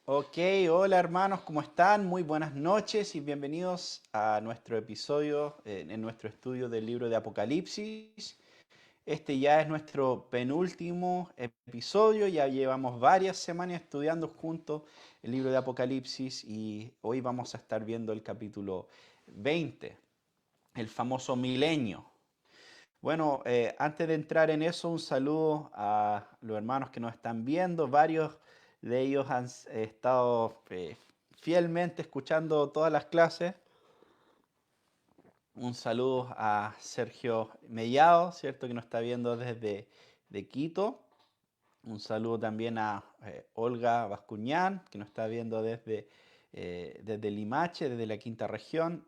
Ok, hola hermanos, ¿cómo están? Muy buenas noches y bienvenidos a nuestro episodio en nuestro estudio del libro de Apocalipsis. Este ya es nuestro penúltimo episodio, ya llevamos varias semanas estudiando juntos el libro de Apocalipsis y hoy vamos a estar viendo el capítulo 20, el famoso milenio. Bueno, antes de entrar en eso, un saludo a los hermanos que nos están viendo. Varios de ellos han estado fielmente escuchando todas las clases. Un saludo a Sergio Mellado, ¿cierto? Que nos está viendo desde de Quito. Un saludo también a Olga Bascuñán, que nos está viendo desde Limache, desde la quinta región.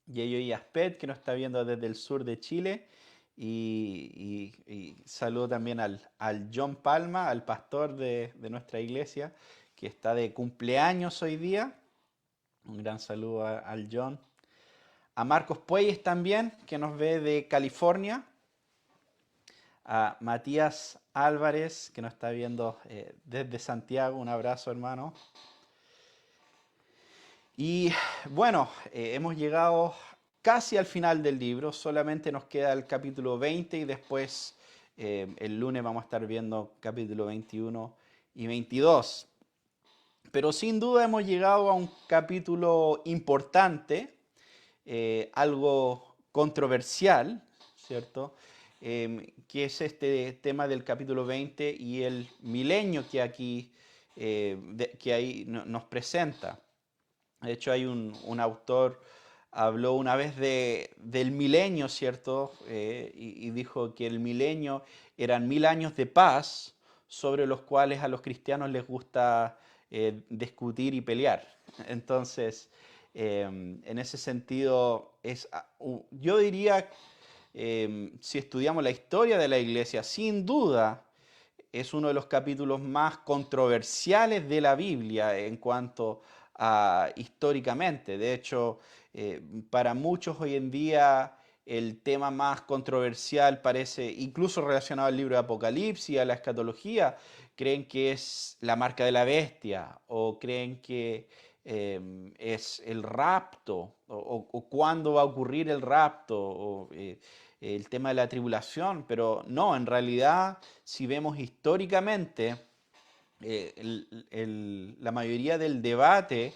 Yayo Yaspet, que nos está viendo desde el sur de Chile. Y saludo también al John Palma, al pastor de nuestra iglesia, que está de cumpleaños hoy día. Un gran saludo al John. A Marcos Puelles también, que nos ve de California. A Matías Álvarez, que nos está viendo desde Santiago. Un abrazo, hermano. Y bueno, hemos llegado casi al final del libro, solamente nos queda el capítulo 20 y después el lunes vamos a estar viendo capítulo 21 y 22. Pero sin duda hemos llegado a un capítulo importante, algo controversial, ¿cierto? Que es este tema del capítulo 20 y el milenio que aquí que ahí nos presenta. De hecho, hay un autor, habló una vez del milenio, ¿cierto? Y dijo que el milenio eran 1000 años de paz sobre los cuales a los cristianos les gusta discutir y pelear. Entonces, en ese sentido, yo diría, si estudiamos la historia de la iglesia, sin duda es uno de los capítulos más controversiales de la Biblia en cuanto a históricamente. De hecho, para muchos hoy en día el tema más controversial parece, incluso relacionado al libro de Apocalipsis, a la escatología, creen que es la marca de la bestia o creen que es el rapto o cuándo va a ocurrir el rapto o el tema de la tribulación, pero no, en realidad si vemos históricamente, la mayoría del debate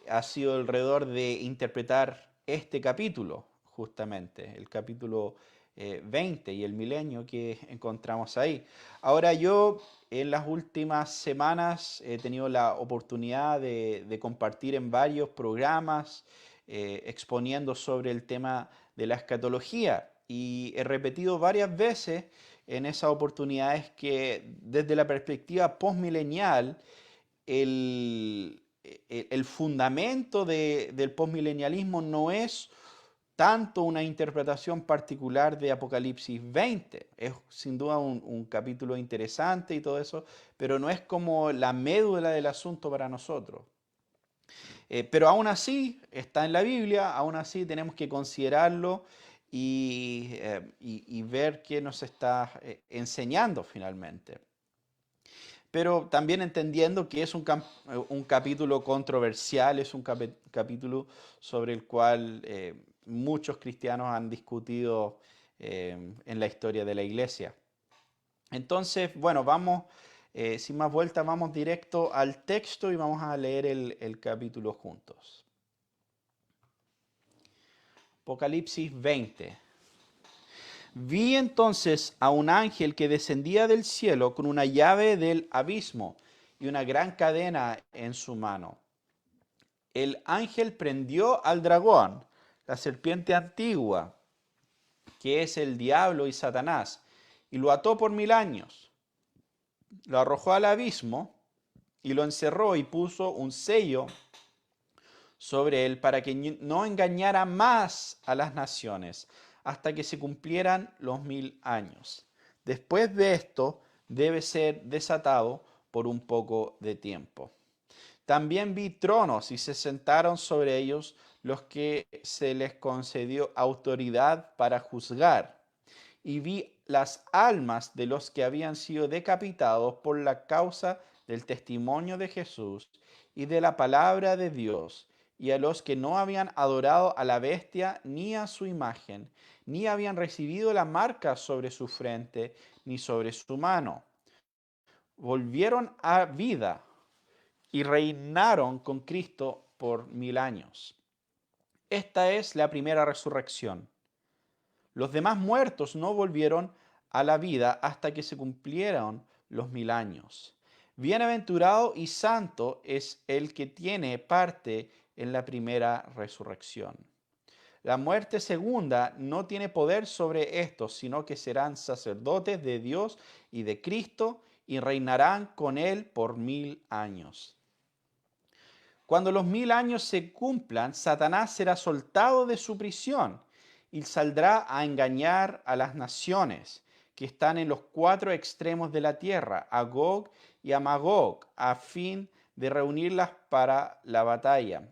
ha sido alrededor de interpretar este capítulo, justamente, el capítulo 20 y el milenio que encontramos ahí. Ahora yo en las últimas semanas he tenido la oportunidad de compartir en varios programas exponiendo sobre el tema de la escatología y he repetido varias veces en esas oportunidades que desde la perspectiva postmilenial el fundamento del postmilenialismo no es tanto una interpretación particular de Apocalipsis 20. Es sin duda un capítulo interesante y todo eso, pero no es como la médula del asunto para nosotros. Pero aún así está en la Biblia, aún así tenemos que considerarlo y ver qué nos está enseñando finalmente. Pero también entendiendo que es un capítulo controversial, es un capítulo sobre el cual muchos cristianos han discutido en la historia de la iglesia. Entonces, bueno, vamos, sin más vueltas, vamos directo al texto y vamos a leer el capítulo juntos. Apocalipsis 20. Vi entonces a un ángel que descendía del cielo con una llave del abismo y una gran cadena en su mano. El ángel prendió al dragón, la serpiente antigua, que es el diablo y Satanás, y lo ató por 1000 años. Lo arrojó al abismo y lo encerró y puso un sello sobre él para que no engañara más a las naciones hasta que se cumplieran los 1000 años. Después de esto debe ser desatado por un poco de tiempo. También vi tronos y se sentaron sobre ellos los que se les concedió autoridad para juzgar. Y vi las almas de los que habían sido decapitados por la causa del testimonio de Jesús y de la palabra de Dios, y a los que no habían adorado a la bestia ni a su imagen, ni habían recibido la marca sobre su frente ni sobre su mano. Volvieron a vida y reinaron con Cristo por 1000 años. Esta es la primera resurrección. Los demás muertos no volvieron a la vida hasta que se cumplieron los 1000 años. Bienaventurado y santo es el que tiene parte en la primera resurrección. La muerte segunda no tiene poder sobre estos, sino que serán sacerdotes de Dios y de Cristo y reinarán con él por 1000 años. Cuando los 1000 años se cumplan, Satanás será soltado de su prisión y saldrá a engañar a las naciones que están en los cuatro extremos de la tierra, a Gog y a Magog, a fin de reunirlas para la batalla.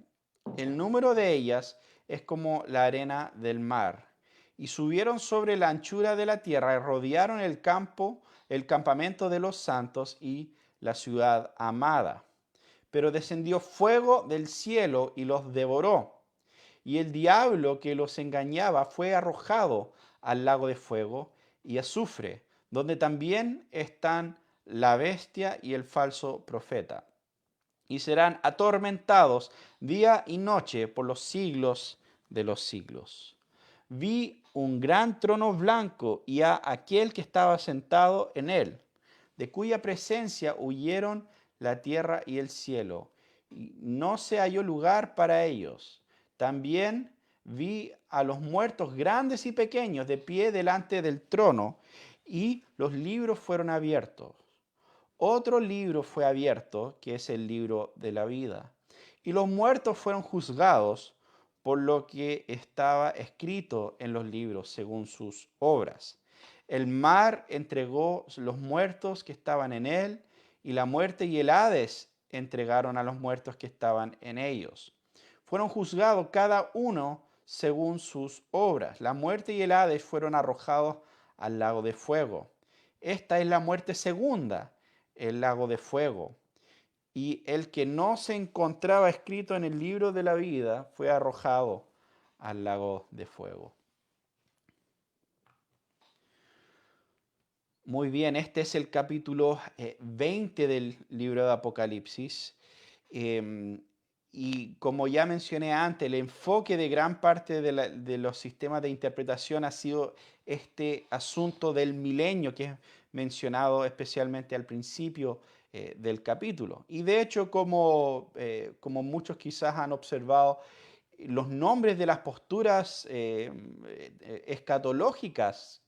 El número de ellas es como la arena del mar. Y subieron sobre la anchura de la tierra y rodearon el campo, el campamento de los santos y la ciudad amada. Pero descendió fuego del cielo y los devoró. Y el diablo que los engañaba fue arrojado al lago de fuego y azufre, donde también están la bestia y el falso profeta. Y serán atormentados día y noche por los siglos de los siglos. Vi un gran trono blanco y a aquel que estaba sentado en él, de cuya presencia huyeron la tierra y el cielo, y no se halló lugar para ellos. También vi a los muertos grandes y pequeños de pie delante del trono, y los libros fueron abiertos. Otro libro fue abierto, que es el libro de la vida. Y los muertos fueron juzgados por lo que estaba escrito en los libros, según sus obras. El mar entregó los muertos que estaban en él, y la muerte y el Hades entregaron a los muertos que estaban en ellos. Fueron juzgados cada uno según sus obras. La muerte y el Hades fueron arrojados al lago de fuego. Esta es la muerte segunda, el lago de fuego. Y el que no se encontraba escrito en el libro de la vida fue arrojado al lago de fuego. Muy bien, este es el capítulo 20 del libro de Apocalipsis. Y como ya mencioné antes, el enfoque de gran parte de los sistemas de interpretación ha sido este asunto del milenio, que es mencionado especialmente al principio del capítulo. Y de hecho, como muchos quizás han observado, los nombres de las posturas escatológicas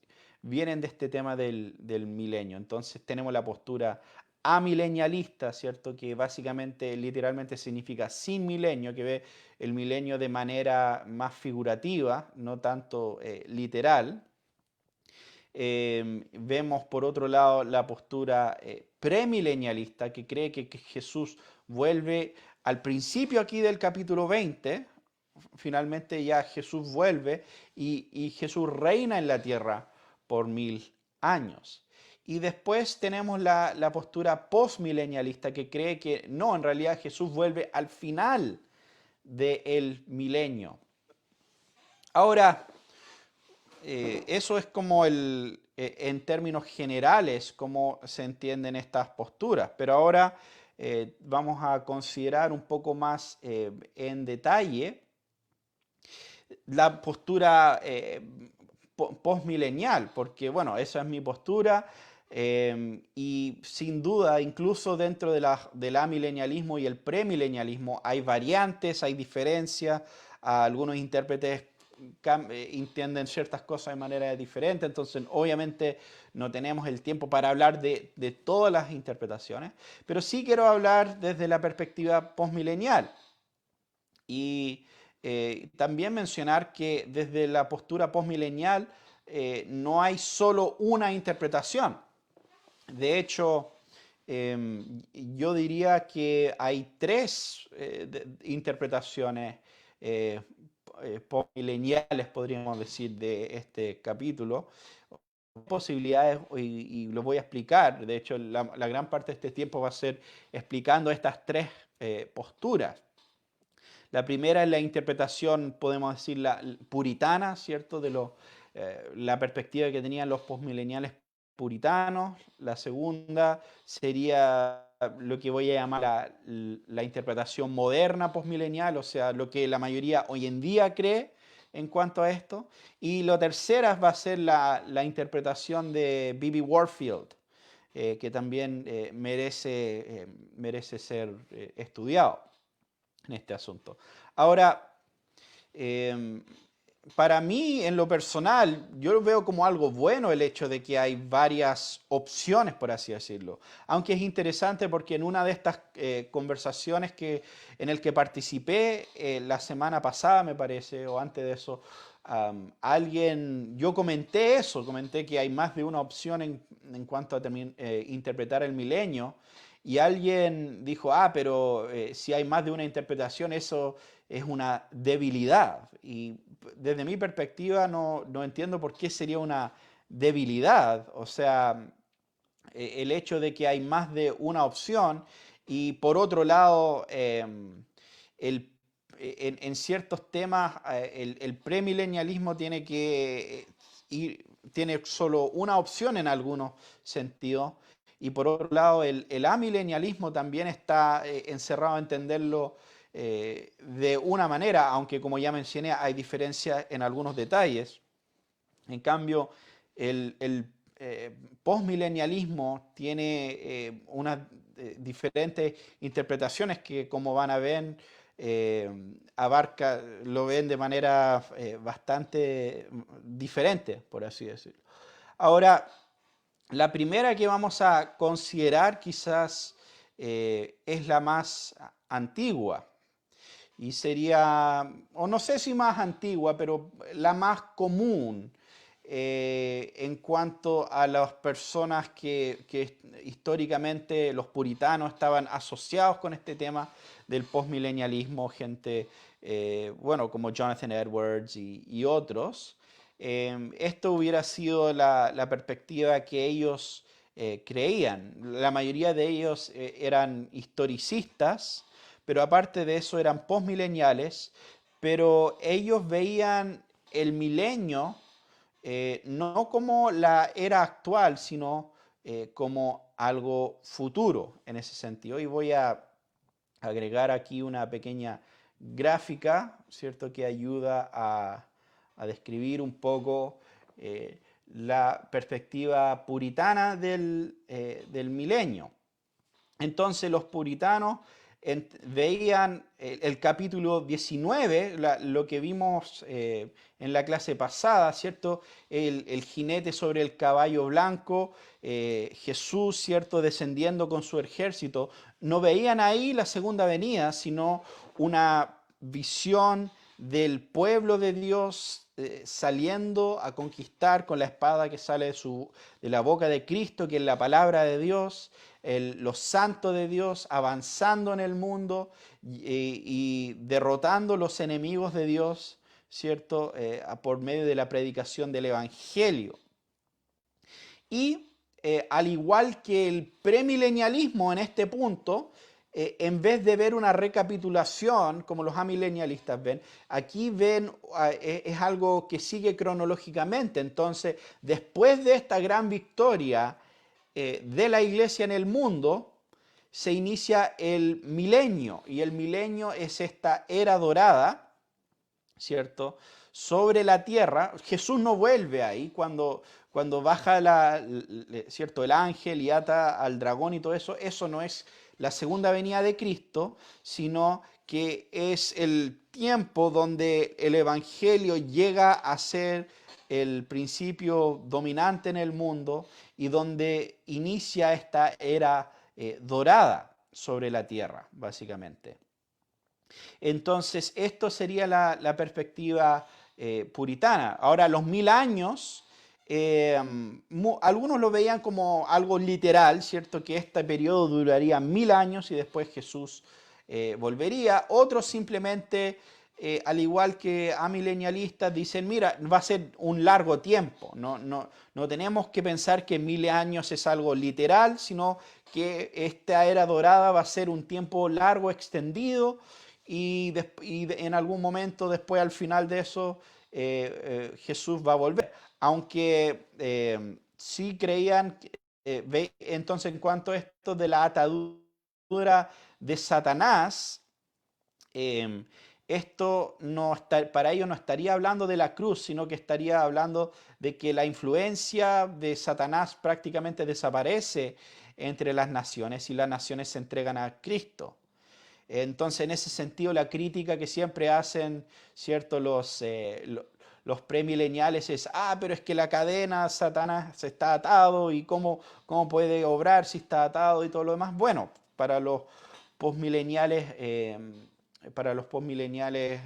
vienen de este tema del milenio. Entonces tenemos la postura amilenialista, ¿cierto? Que básicamente, literalmente significa sin milenio, que ve el milenio de manera más figurativa, no tanto literal. Vemos por otro lado la postura premilenialista, que cree que Jesús vuelve al principio aquí del capítulo 20. Finalmente ya Jesús vuelve y Jesús reina en la tierra por 1000 años. Y después tenemos la postura postmilenialista, que cree que no, en realidad Jesús vuelve al final del milenio. Ahora, eso es como en términos generales, cómo se entienden estas posturas. Pero ahora vamos a considerar un poco más en detalle la postura postmilenial, porque bueno, esa es mi postura. Y sin duda, incluso dentro del amilenialismo y el premilenialismo hay variantes, hay diferencias. Algunos intérpretes entienden ciertas cosas de manera diferente, entonces obviamente no tenemos el tiempo para hablar de todas las interpretaciones, pero sí quiero hablar desde la perspectiva postmilenial. Y también mencionar que desde la postura postmilenial no hay solo una interpretación. De hecho, yo diría que hay tres interpretaciones postmileniales, podríamos decir, de este capítulo. posibilidades y lo voy a explicar. De hecho, la gran parte de este tiempo va a ser explicando estas tres posturas. La primera es la interpretación, podemos decir, la puritana, ¿cierto? La perspectiva que tenían los postmileniales puritanos. La segunda sería lo que voy a llamar la interpretación moderna postmilenial, o sea, lo que la mayoría hoy en día cree en cuanto a esto. Y la tercera va a ser la interpretación de B.B. Warfield, que también merece ser estudiado en este asunto. Ahora, eh, para mí, en lo personal, yo lo veo como algo bueno el hecho de que hay varias opciones, por así decirlo. Aunque es interesante porque en una de estas conversaciones en el que participé la semana pasada, me parece, o antes de eso, yo comenté eso, comenté que hay más de una opción en cuanto a interpretar el milenio. Y alguien dijo, pero si hay más de una interpretación, eso es una debilidad. Y desde mi perspectiva no entiendo por qué sería una debilidad. O sea, el hecho de que hay más de una opción y por otro lado, en ciertos temas, el premilenialismo tiene solo una opción en algunos sentidos. Y por otro lado, el amilenialismo también está encerrado a entenderlo de una manera, aunque como ya mencioné, hay diferencias en algunos detalles. En cambio, el postmilenialismo tiene unas diferentes interpretaciones que, como van a ver, lo ven de manera bastante diferente, por así decirlo. Ahora, la primera que vamos a considerar quizás es la más antigua y sería, o no sé si más antigua, pero la más común en cuanto a las personas que históricamente los puritanos estaban asociados con este tema del postmilenialismo, gente, bueno, como Jonathan Edwards y otros. Esto hubiera sido la perspectiva que ellos creían. La mayoría de ellos eran historicistas, pero aparte de eso eran postmileniales, pero ellos veían el milenio no como la era actual, sino como algo futuro en ese sentido. Y voy a agregar aquí una pequeña gráfica, ¿cierto?, que ayuda a describir un poco la perspectiva puritana del milenio. Entonces los puritanos veían el capítulo 19, lo que vimos en la clase pasada, ¿cierto? El jinete sobre el caballo blanco, Jesús, ¿cierto? Descendiendo con su ejército. No veían ahí la segunda venida, sino una visión del pueblo de Dios saliendo a conquistar con la espada que sale de la boca de Cristo, que es la palabra de Dios, los santos de Dios avanzando en el mundo y derrotando los enemigos de Dios, ¿cierto? Por medio de la predicación del Evangelio. Y al igual que el premilenialismo en este punto, en vez de ver una recapitulación, como los amilenialistas ven, aquí ven, es algo que sigue cronológicamente. Entonces, después de esta gran victoria de la iglesia en el mundo, se inicia el milenio, y el milenio es esta era dorada, ¿cierto?, sobre la tierra. Jesús no vuelve ahí cuando baja ¿cierto?, el ángel y ata al dragón y todo eso. Eso no es la segunda venida de Cristo, sino que es el tiempo donde el evangelio llega a ser el principio dominante en el mundo y donde inicia esta era dorada sobre la tierra, básicamente. Entonces, esto sería la perspectiva puritana. Ahora, los 1000 años, algunos lo veían como algo literal, ¿cierto? Que este periodo duraría 1000 años y después Jesús volvería. Otros simplemente al igual que amilenialistas, dicen, mira, va a ser un largo tiempo. No tenemos que pensar que 1000 años es algo literal, sino que esta era dorada va a ser un tiempo largo, extendido, y en algún momento después, al final de eso, Jesús va a volver. Aunque sí creían, entonces en cuanto a esto de la atadura de Satanás, eh, esto no está, para ellos no estaría hablando de la cruz, sino que estaría hablando de que la influencia de Satanás prácticamente desaparece entre las naciones y las naciones se entregan a Cristo. Entonces, en ese sentido, la crítica que siempre hacen, ¿cierto? Los premileniales es, pero es que la cadena, Satanás está atado y cómo puede obrar si está atado y todo lo demás. Bueno, postmileniales, para los postmileniales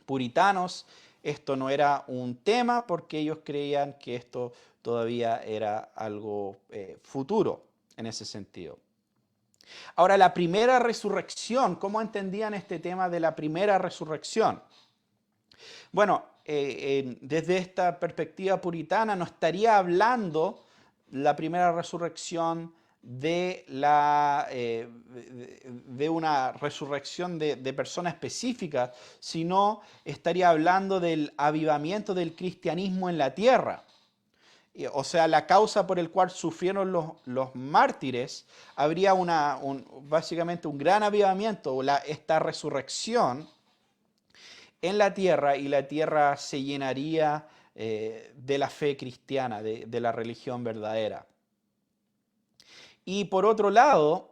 puritanos, esto no era un tema porque ellos creían que esto todavía era algo futuro en ese sentido. Ahora, la primera resurrección, ¿cómo entendían este tema de la primera resurrección? Bueno, desde esta perspectiva puritana no estaría hablando la primera resurrección de una resurrección de personas específicas, sino estaría hablando del avivamiento del cristianismo en la tierra. O sea, la causa por el cual sufrieron los mártires, habría básicamente un gran avivamiento, esta resurrección en la tierra, y la tierra se llenaría de la fe cristiana, de la religión verdadera. Y por otro lado,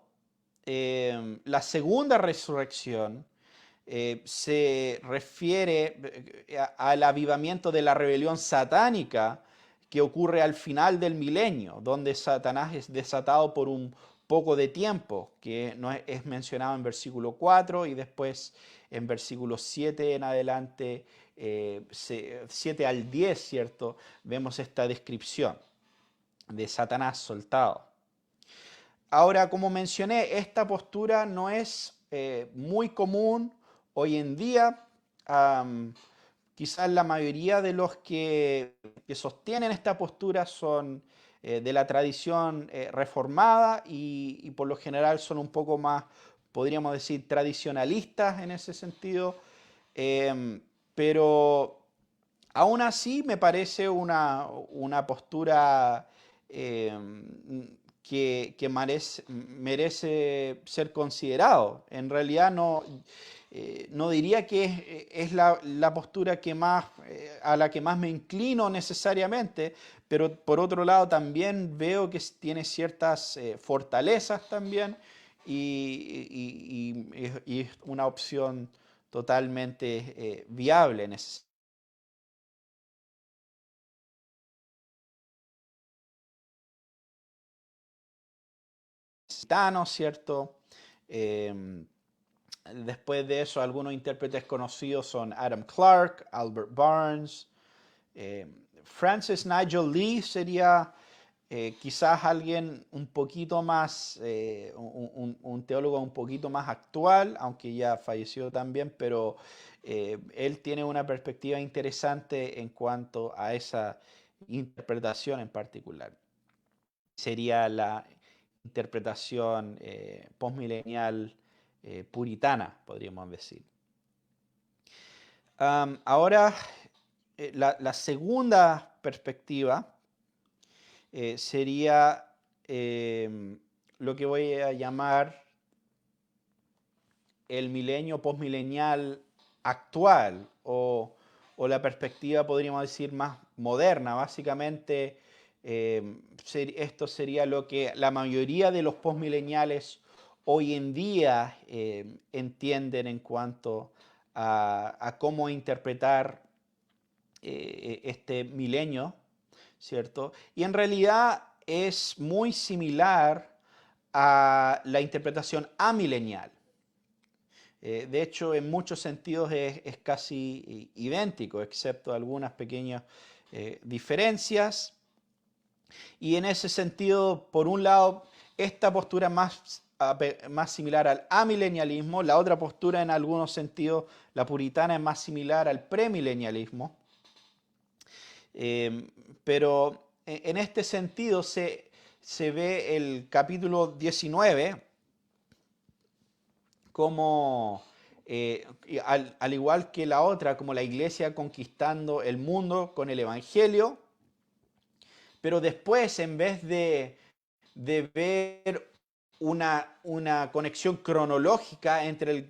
la segunda resurrección se refiere al avivamiento de la rebelión satánica que ocurre al final del milenio, donde Satanás es desatado por un poco de tiempo, que no es mencionado en versículo 4 y después en versículo 7 en adelante, 7 al 10, ¿cierto? Vemos esta descripción de Satanás soltado. Ahora, como mencioné, esta postura no es muy común hoy en día. Quizás la mayoría de los que sostienen esta postura son de la tradición reformada y por lo general son un poco más, podríamos decir, tradicionalistas en ese sentido. Pero aún así me parece una postura que merece ser considerado. En realidad no diría que es la postura a la que más me inclino necesariamente, pero por otro lado también veo que tiene ciertas fortalezas también y es una opción totalmente viable en ese sentido, ¿cierto? Después de eso, algunos intérpretes conocidos son Adam Clarke, Albert Barnes, Francis Nigel Lee sería quizás alguien un poquito más, un teólogo un poquito más actual, aunque ya falleció también, pero él tiene una perspectiva interesante en cuanto a esa interpretación en particular. Sería la interpretación postmilenial puritana, podríamos decir. Ahora, la segunda perspectiva sería lo que voy a llamar el milenio postmilenial actual o la perspectiva, podríamos decir, más moderna. Básicamente, esto sería lo que la mayoría de los postmileniales hoy en día entienden en cuanto a cómo interpretar este milenio, ¿cierto? Y en realidad es muy similar a la interpretación amilenial. De hecho, en muchos sentidos es casi idéntico, excepto algunas pequeñas diferencias. Y en ese sentido, por un lado, esta postura más similar al amilenialismo, la otra postura en algunos sentidos, la puritana, es más similar al premilenialismo. Pero en este sentido se ve el capítulo 19 como, al igual que la otra, como la iglesia conquistando el mundo con el Evangelio, pero después, en vez de ver una conexión cronológica entre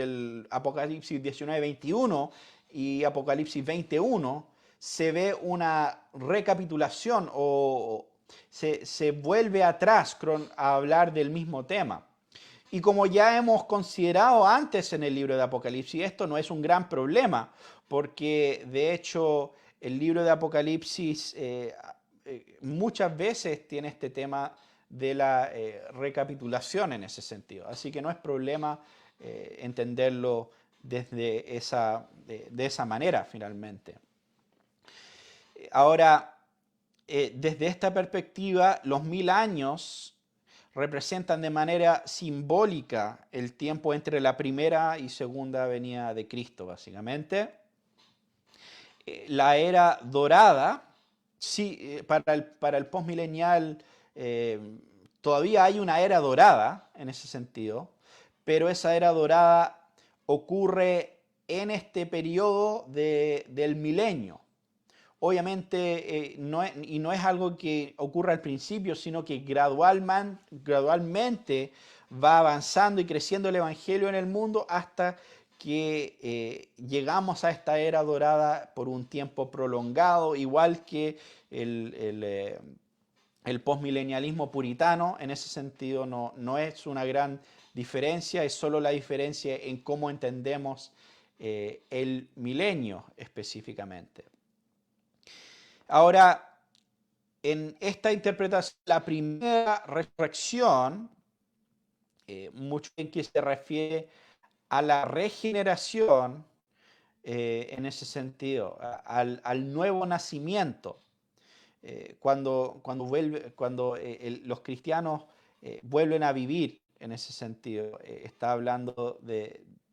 el Apocalipsis 19:21 y Apocalipsis 20:1, se ve una recapitulación o se vuelve atrás a hablar del mismo tema. Y como ya hemos considerado antes en el libro de Apocalipsis, esto no es un gran problema, porque de hecho el libro de Apocalipsis muchas veces tiene este tema de la recapitulación en ese sentido. Así que no es problema entenderlo desde de esa manera finalmente. Ahora, desde esta perspectiva, los 1000 años representan de manera simbólica el tiempo entre la primera y segunda venida de Cristo, básicamente. La era dorada, sí, para el postmilenial todavía hay una era dorada en ese sentido, pero esa era dorada ocurre en este periodo del milenio. Obviamente, no es algo que ocurra al principio, sino que gradualmente va avanzando y creciendo el Evangelio en el mundo hasta que llegamos a esta era dorada por un tiempo prolongado, igual que el postmilenialismo puritano. En ese sentido no es una gran diferencia, es solo la diferencia en cómo entendemos el milenio específicamente. Ahora, en esta interpretación, la primera resurrección, mucho en que se refiere a la regeneración, en ese sentido, al nuevo nacimiento. Cuando los cristianos vuelven a vivir, en ese sentido, está hablando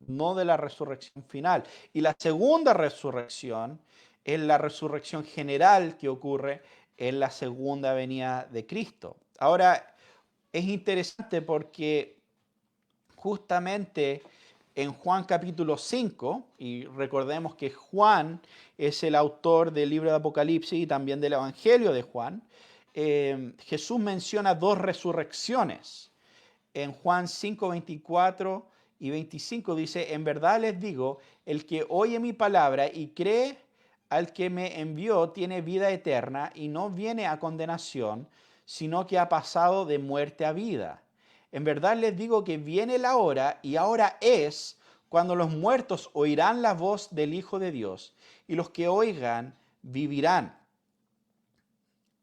no de la resurrección final. Y la segunda resurrección es la resurrección general que ocurre en la segunda venida de Cristo. Ahora, es interesante porque justamente en Juan capítulo 5, y recordemos que Juan es el autor del libro de Apocalipsis y también del Evangelio de Juan, Jesús menciona dos resurrecciones. En Juan 5, 24 y 25 dice: en verdad les digo, el que oye mi palabra y cree al que me envió tiene vida eterna y no viene a condenación, sino que ha pasado de muerte a vida. En verdad les digo que viene la hora, y ahora es, cuando los muertos oirán la voz del Hijo de Dios, y los que oigan vivirán.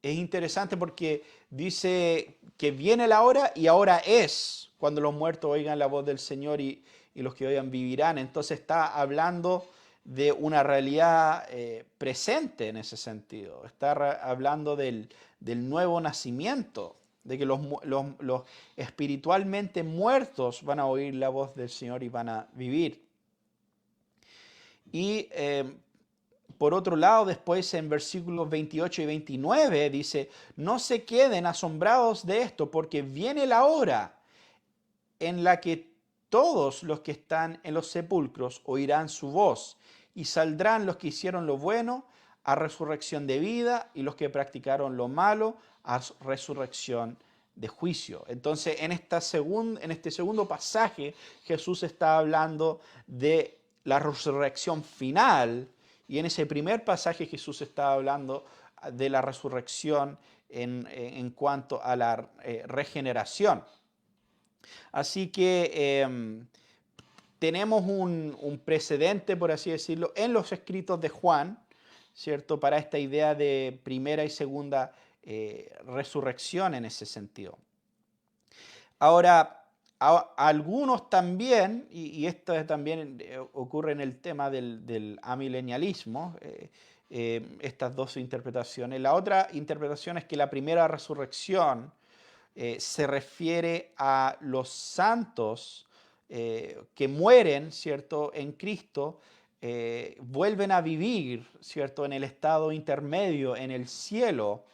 Es interesante porque dice que viene la hora y ahora es cuando los muertos oigan la voz del Señor y los que oigan vivirán. Entonces está hablando de una realidad presente en ese sentido. Está hablando del nuevo nacimiento, de que los espiritualmente muertos van a oír la voz del Señor y van a vivir. Y por otro lado, después en versículos 28 y 29 dice: no se queden asombrados de esto, porque viene la hora en la que todos los que están en los sepulcros oirán su voz, y saldrán los que hicieron lo bueno a resurrección de vida, y los que practicaron lo malo a resurrección de juicio. Entonces, en este segundo pasaje, Jesús está hablando de la resurrección final, y en ese primer pasaje Jesús está hablando de la resurrección en cuanto a la regeneración. Así que tenemos un precedente, por así decirlo, en los escritos de Juan, ¿cierto?, para esta idea de primera y segunda resurrección en ese sentido. Ahora, algunos también, y esto también ocurre en el tema del amilenialismo, estas dos interpretaciones. La otra interpretación es que la primera resurrección se refiere a los santos que mueren, ¿cierto?, en Cristo, vuelven a vivir, ¿cierto?, en el estado intermedio, en el cielo,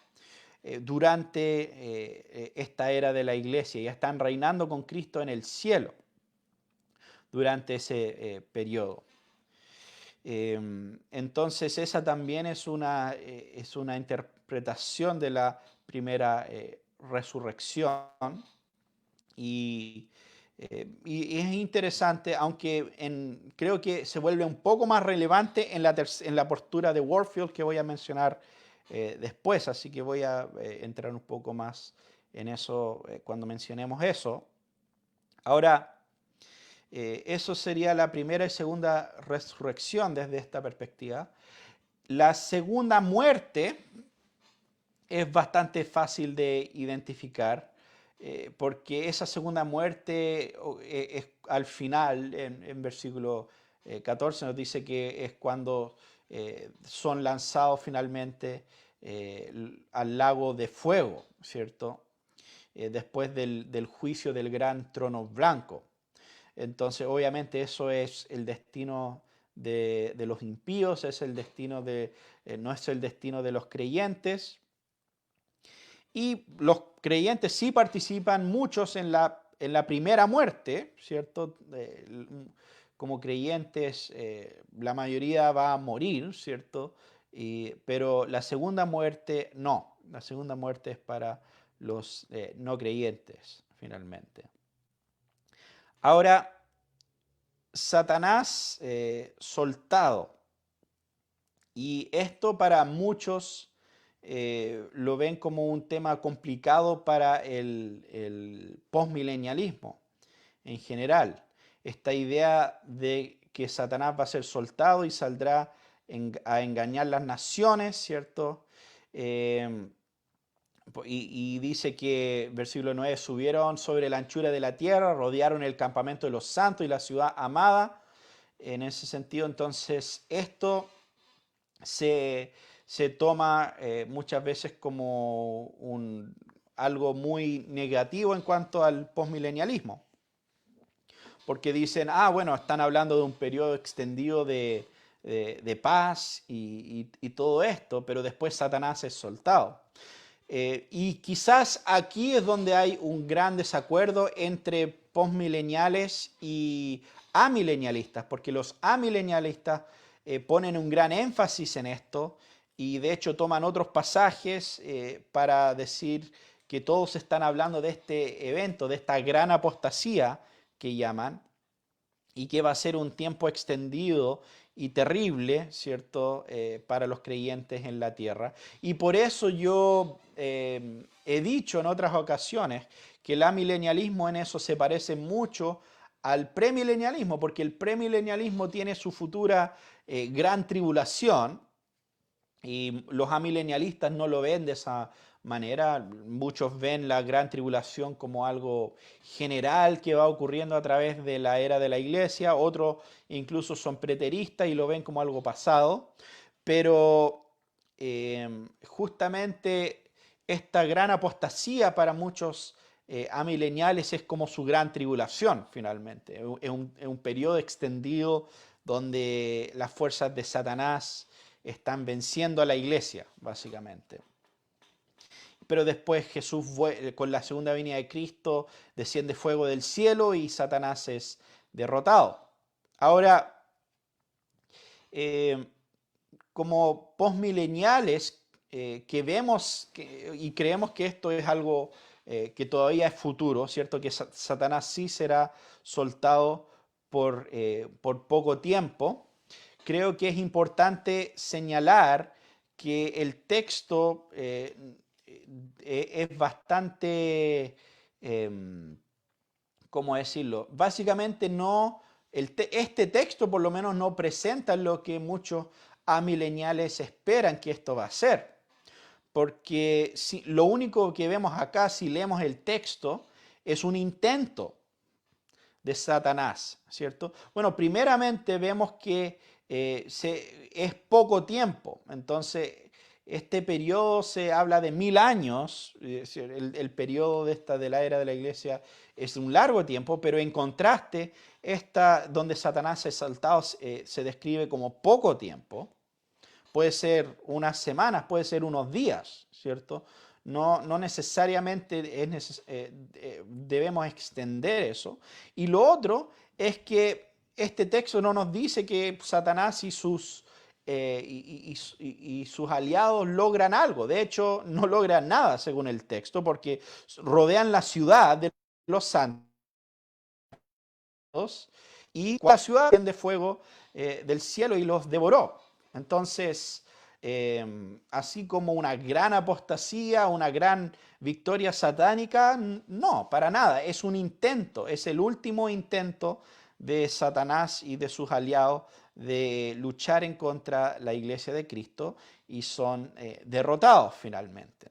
durante esta era de la iglesia. Ya están reinando con Cristo en el cielo durante ese periodo. Entonces esa también es una interpretación de la primera resurrección y, y es interesante, aunque creo que se vuelve un poco más relevante en la postura de Warfield que voy a mencionar después, así que voy a entrar un poco más en eso cuando mencionemos eso. Ahora, eso sería la primera y segunda resurrección desde esta perspectiva. La segunda muerte es bastante fácil de identificar porque esa segunda muerte es al final, en versículo 14, nos dice que es cuando son lanzados finalmente al lago de fuego, ¿cierto? Después del juicio del gran trono blanco. Entonces, obviamente, eso es el destino de los impíos, es el destino no es el destino de los creyentes. Y los creyentes sí participan muchos en la primera muerte, ¿cierto? Como creyentes, la mayoría va a morir, ¿cierto? Pero la segunda muerte no. La segunda muerte es para los no creyentes, finalmente. Ahora, Satanás soltado. Y esto para muchos lo ven como un tema complicado para el postmilenialismo en general. Esta idea de que Satanás va a ser soltado y saldrá a engañar las naciones, ¿cierto? Y dice que, versículo 9, subieron sobre la anchura de la tierra, rodearon el campamento de los santos y la ciudad amada. En ese sentido, entonces, esto se toma muchas veces como algo muy negativo en cuanto al postmilenialismo. Porque dicen, bueno, están hablando de un periodo extendido de paz y todo esto, pero después Satanás es soltado. Y quizás aquí es donde hay un gran desacuerdo entre postmileniales y amilenialistas, porque los amilenialistas ponen un gran énfasis en esto y de hecho toman otros pasajes para decir que todos están hablando de este evento, de esta gran apostasía que llaman, y que va a ser un tiempo extendido y terrible, ¿cierto?, para los creyentes en la tierra. Y por eso yo he dicho en otras ocasiones que el amilenialismo en eso se parece mucho al premilenialismo, porque el premilenialismo tiene su futura gran tribulación, y los amilenialistas no lo ven de esa manera. Muchos ven la gran tribulación como algo general que va ocurriendo a través de la era de la iglesia. Otros incluso son preteristas y lo ven como algo pasado. Pero justamente esta gran apostasía para muchos amileniales es como su gran tribulación finalmente. Es un periodo extendido donde las fuerzas de Satanás están venciendo a la iglesia, básicamente. Pero después Jesús, con la segunda venida de Cristo, desciende fuego del cielo y Satanás es derrotado. Ahora, como postmileniales, que vemos y creemos que esto es algo que todavía es futuro, ¿cierto? Que Satanás sí será soltado por poco tiempo. Creo que es importante señalar que el texto es bastante, ¿cómo decirlo? Básicamente no, este texto por lo menos no presenta lo que muchos amileniales esperan que esto va a ser. Porque lo único que vemos acá, si leemos el texto, es un intento de Satanás, ¿cierto? Bueno, primeramente vemos que es poco tiempo, entonces Este periodo se habla de 1000 años, el periodo de la era de la iglesia es un largo tiempo, pero en contraste, esta donde Satanás es exaltado se describe como poco tiempo. Puede ser unas semanas, puede ser unos días, ¿cierto? No necesariamente debemos extender eso. Y lo otro es que este texto no nos dice que Satanás y sus aliados logran algo. De hecho, no logran nada según el texto, porque rodean la ciudad de los santos y la ciudad prende fuego del cielo y los devoró. Entonces, así como una gran apostasía, una gran victoria satánica, no, para nada. Es un intento, es el último intento de Satanás y de sus aliados de luchar en contra la iglesia de Cristo y son derrotados finalmente.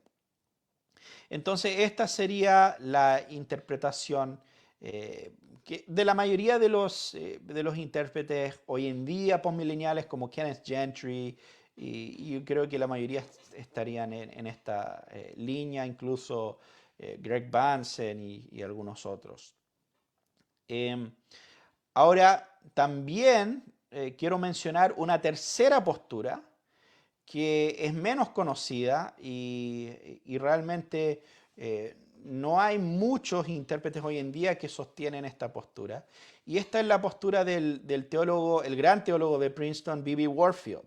Entonces, esta sería la interpretación de la mayoría de los intérpretes hoy en día postmileniales como Kenneth Gentry, y yo creo que la mayoría estarían en esta línea, incluso Greg Bansen y algunos otros. Ahora, también quiero mencionar una tercera postura que es menos conocida y realmente no hay muchos intérpretes hoy en día que sostienen esta postura. Y esta es la postura del teólogo, el gran teólogo de Princeton, B.B. Warfield.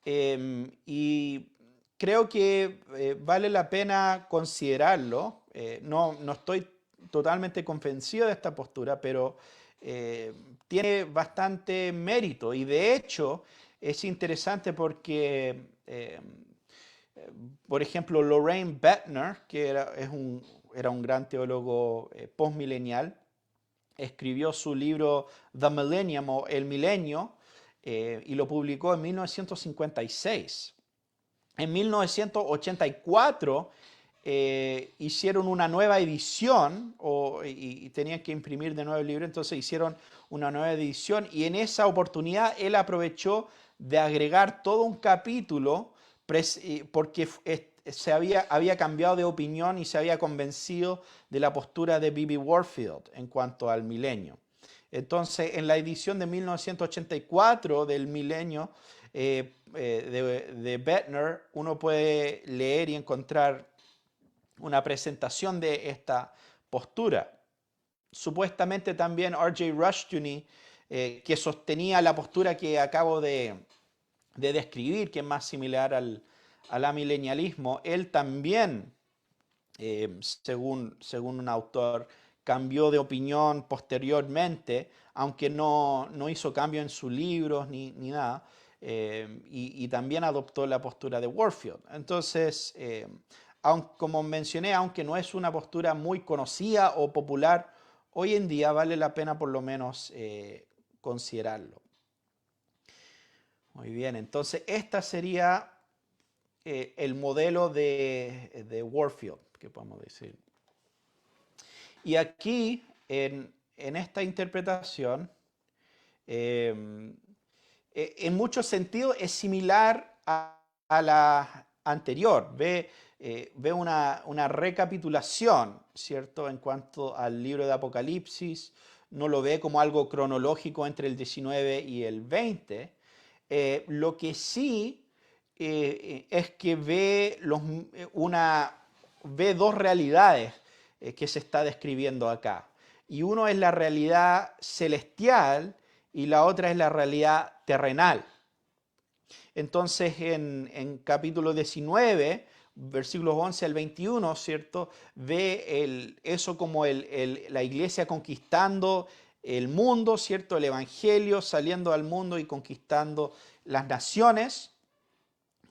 Y creo que vale la pena considerarlo. No estoy totalmente convencido de esta postura, pero tiene bastante mérito. Y de hecho es interesante porque, por ejemplo, Loraine Boettner, que era un gran teólogo postmilenial, escribió su libro The Millennium o El Milenio y lo publicó en 1956. En 1984 hicieron una nueva edición y tenían que imprimir de nuevo el libro, entonces hicieron una nueva edición y en esa oportunidad él aprovechó de agregar todo un capítulo porque había cambiado de opinión y se había convencido de la postura de B.B. Warfield en cuanto al milenio. Entonces, en la edición de 1984 del milenio de Boettner, uno puede leer y encontrar una presentación de esta postura. Supuestamente también R.J. Rushdoony, que sostenía la postura que acabo de describir, que es más similar al amilenialismo, él también, según un autor, cambió de opinión posteriormente, aunque no hizo cambio en sus libros ni nada, y también adoptó la postura de Warfield. Entonces, como mencioné, aunque no es una postura muy conocida o popular, hoy en día vale la pena por lo menos considerarlo. Muy bien, entonces esta sería el modelo de Warfield, que podemos decir. Y aquí, en esta interpretación, en muchos sentidos es similar a la anterior. Ve una recapitulación, ¿cierto? En cuanto al libro de Apocalipsis, no lo ve como algo cronológico entre el 19 y el 20. Lo que sí es que ve dos realidades que se está describiendo acá. Y uno es la realidad celestial y la otra es la realidad terrenal. Entonces, en capítulo 19, versículos 11 al 21, ¿cierto? Ve eso como la iglesia conquistando el mundo, ¿cierto? El evangelio saliendo al mundo y conquistando las naciones,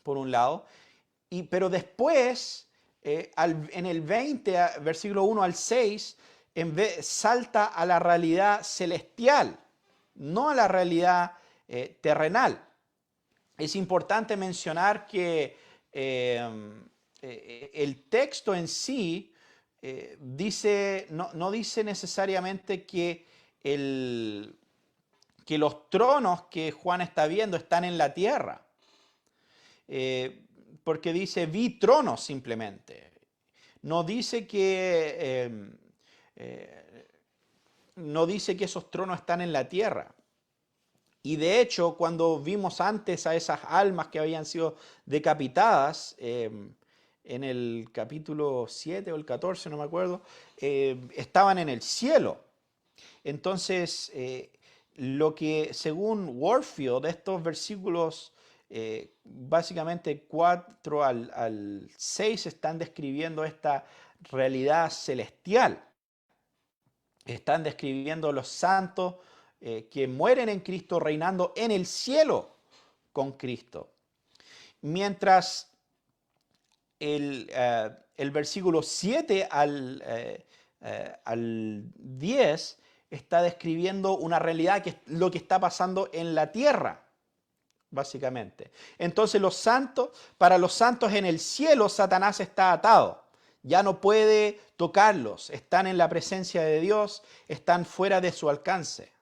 por un lado. Pero después, en el 20, versículo 1 al 6, salta a la realidad celestial, no a la realidad terrenal. Es importante mencionar que el texto en sí no dice necesariamente que los tronos que Juan está viendo están en la tierra. porque dice, vi tronos simplemente. No dice no dice que esos tronos están en la tierra. Y de hecho, cuando vimos antes a esas almas que habían sido decapitadas, en el capítulo 7 o el 14, no me acuerdo, estaban en el cielo. Entonces, lo que según Warfield, estos versículos, básicamente 4 al 6, están describiendo esta realidad celestial. Están describiendo los santos que mueren en Cristo reinando en el cielo con Cristo. Mientras el versículo 7 al 10 está describiendo una realidad que es lo que está pasando en la tierra, básicamente. Entonces para los santos en el cielo, Satanás está atado. Ya no puede tocarlos, están en la presencia de Dios, están fuera de su alcance.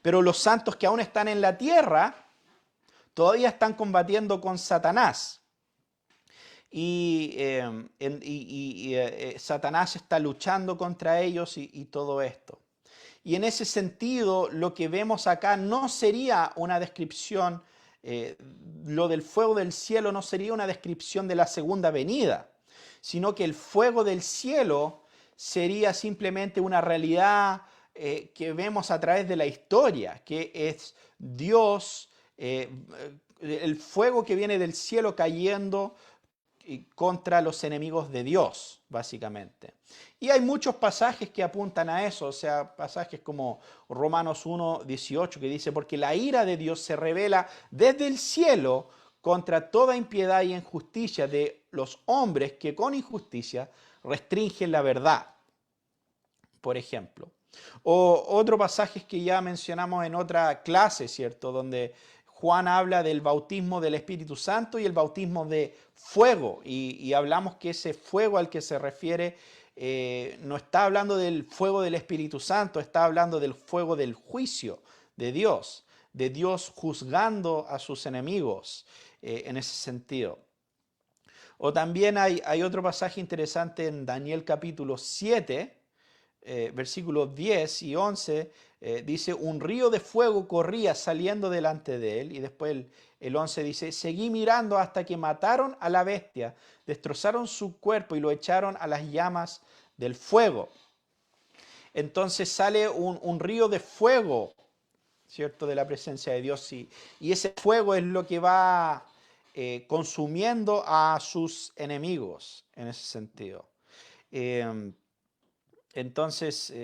Pero los santos que aún están en la tierra, todavía están combatiendo con Satanás. Y Satanás está luchando contra ellos y todo esto. Y en ese sentido, lo que vemos acá no sería una descripción, lo del fuego del cielo no sería una descripción de la segunda venida, sino que el fuego del cielo sería simplemente una realidad que vemos a través de la historia, que es Dios, el fuego que viene del cielo cayendo contra los enemigos de Dios, básicamente. Y hay muchos pasajes que apuntan a eso, o sea, pasajes como Romanos 1:18, que dice, porque la ira de Dios se revela desde el cielo contra toda impiedad y injusticia de los hombres que con injusticia restringen la verdad, por ejemplo. O otro pasaje que ya mencionamos en otra clase, ¿cierto? Donde Juan habla del bautismo del Espíritu Santo y el bautismo de fuego. Y hablamos que ese fuego al que se refiere no está hablando del fuego del Espíritu Santo, está hablando del fuego del juicio de Dios juzgando a sus enemigos en ese sentido. O también hay otro pasaje interesante en Daniel capítulo 7, versículos 10 y 11, dice, un río de fuego corría saliendo delante de él. Y después el 11 dice, seguí mirando hasta que mataron a la bestia, destrozaron su cuerpo y lo echaron a las llamas del fuego. Entonces sale un río de fuego, ¿cierto?, de la presencia de Dios. Y ese fuego es lo que va consumiendo a sus enemigos en ese sentido. Entonces,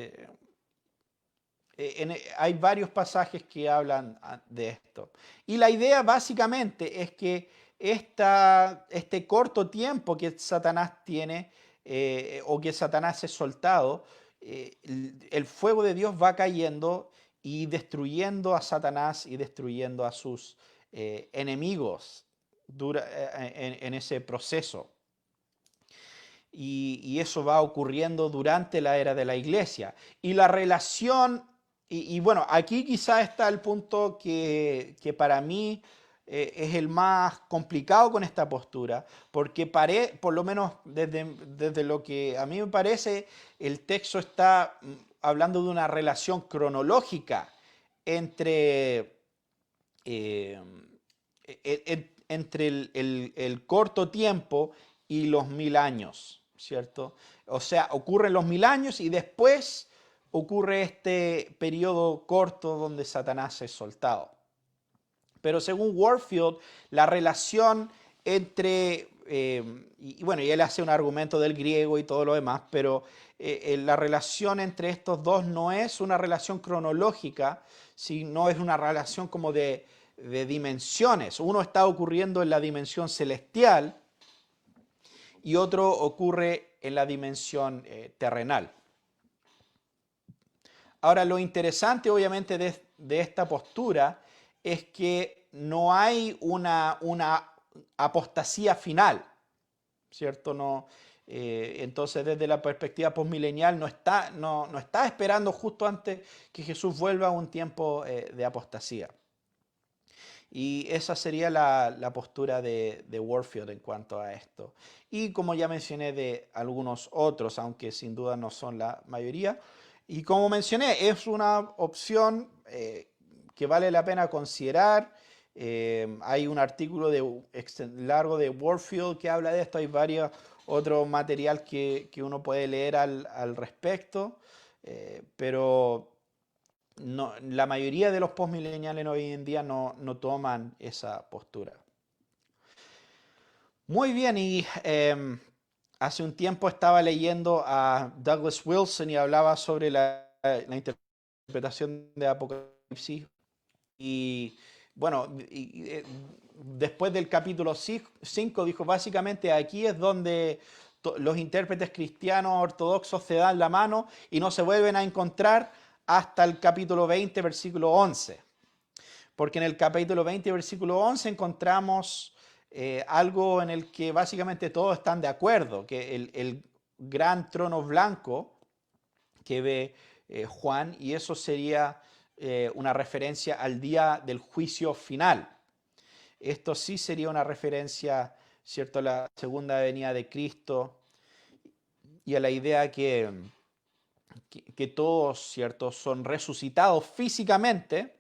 hay varios pasajes que hablan de esto. Y la idea básicamente es que este corto tiempo que Satanás tiene, o que Satanás es soltado, el fuego de Dios va cayendo y destruyendo a Satanás y destruyendo a sus enemigos en ese proceso. Y eso va ocurriendo durante la era de la iglesia. Y la relación, y bueno, aquí quizá está el punto que para mí es el más complicado con esta postura, porque por lo menos desde lo que a mí me parece, el texto está hablando de una relación cronológica entre, eh, entre el corto tiempo y los 1000 años. ¿Cierto? O sea, ocurren los 1000 años y después ocurre este periodo corto donde Satanás es soltado. Pero según Warfield, la relación entre, y bueno, y él hace un argumento del griego y todo lo demás, pero la relación entre estos dos no es una relación cronológica, sino es una relación como de dimensiones. Uno está ocurriendo en la dimensión celestial y otro ocurre en la dimensión terrenal. Ahora, lo interesante obviamente de esta postura es que no hay una apostasía final, ¿cierto? No, entonces, desde la perspectiva postmilenial, no está esperando justo antes que Jesús vuelva a un tiempo de apostasía. Y esa sería la postura de Warfield en cuanto a esto. Y como ya mencioné de algunos otros, aunque sin duda no son la mayoría. Y como mencioné, es una opción que vale la pena considerar. Hay un artículo largo de Warfield que habla de esto. Hay varios otros material que uno puede leer al respecto. Pero no, la mayoría de los postmillennials hoy en día no toman esa postura. Muy bien, y hace un tiempo estaba leyendo a Douglas Wilson y hablaba sobre la interpretación de Apocalipsis. Y bueno, después del capítulo 5 dijo, básicamente aquí es donde los intérpretes cristianos ortodoxos se dan la mano y no se vuelven a encontrar hasta el capítulo 20, versículo 11. Porque en el capítulo 20, versículo 11 encontramos algo en el que básicamente todos están de acuerdo, que el gran trono blanco que ve Juan, y eso sería una referencia al día del juicio final. Esto sí sería una referencia, ¿cierto?, a la segunda venida de Cristo y a la idea que todos, ¿cierto?, son resucitados físicamente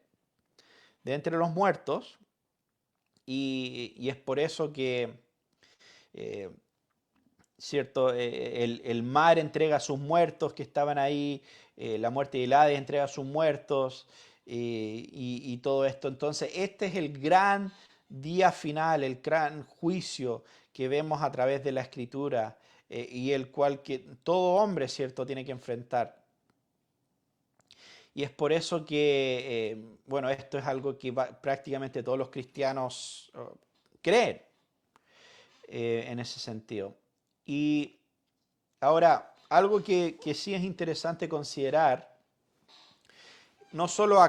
de entre los muertos, y es por eso que, eh, ¿cierto?, el mar entrega a sus muertos que estaban ahí, la muerte de Hades entrega a sus muertos, y todo esto. Entonces, este es el gran día final, el gran juicio que vemos a través de la Escritura, y el cual que todo hombre, ¿cierto?, tiene que enfrentar. Y es por eso que, bueno, esto es algo que prácticamente todos los cristianos creen en ese sentido. Y ahora, algo que sí es interesante considerar, no solo,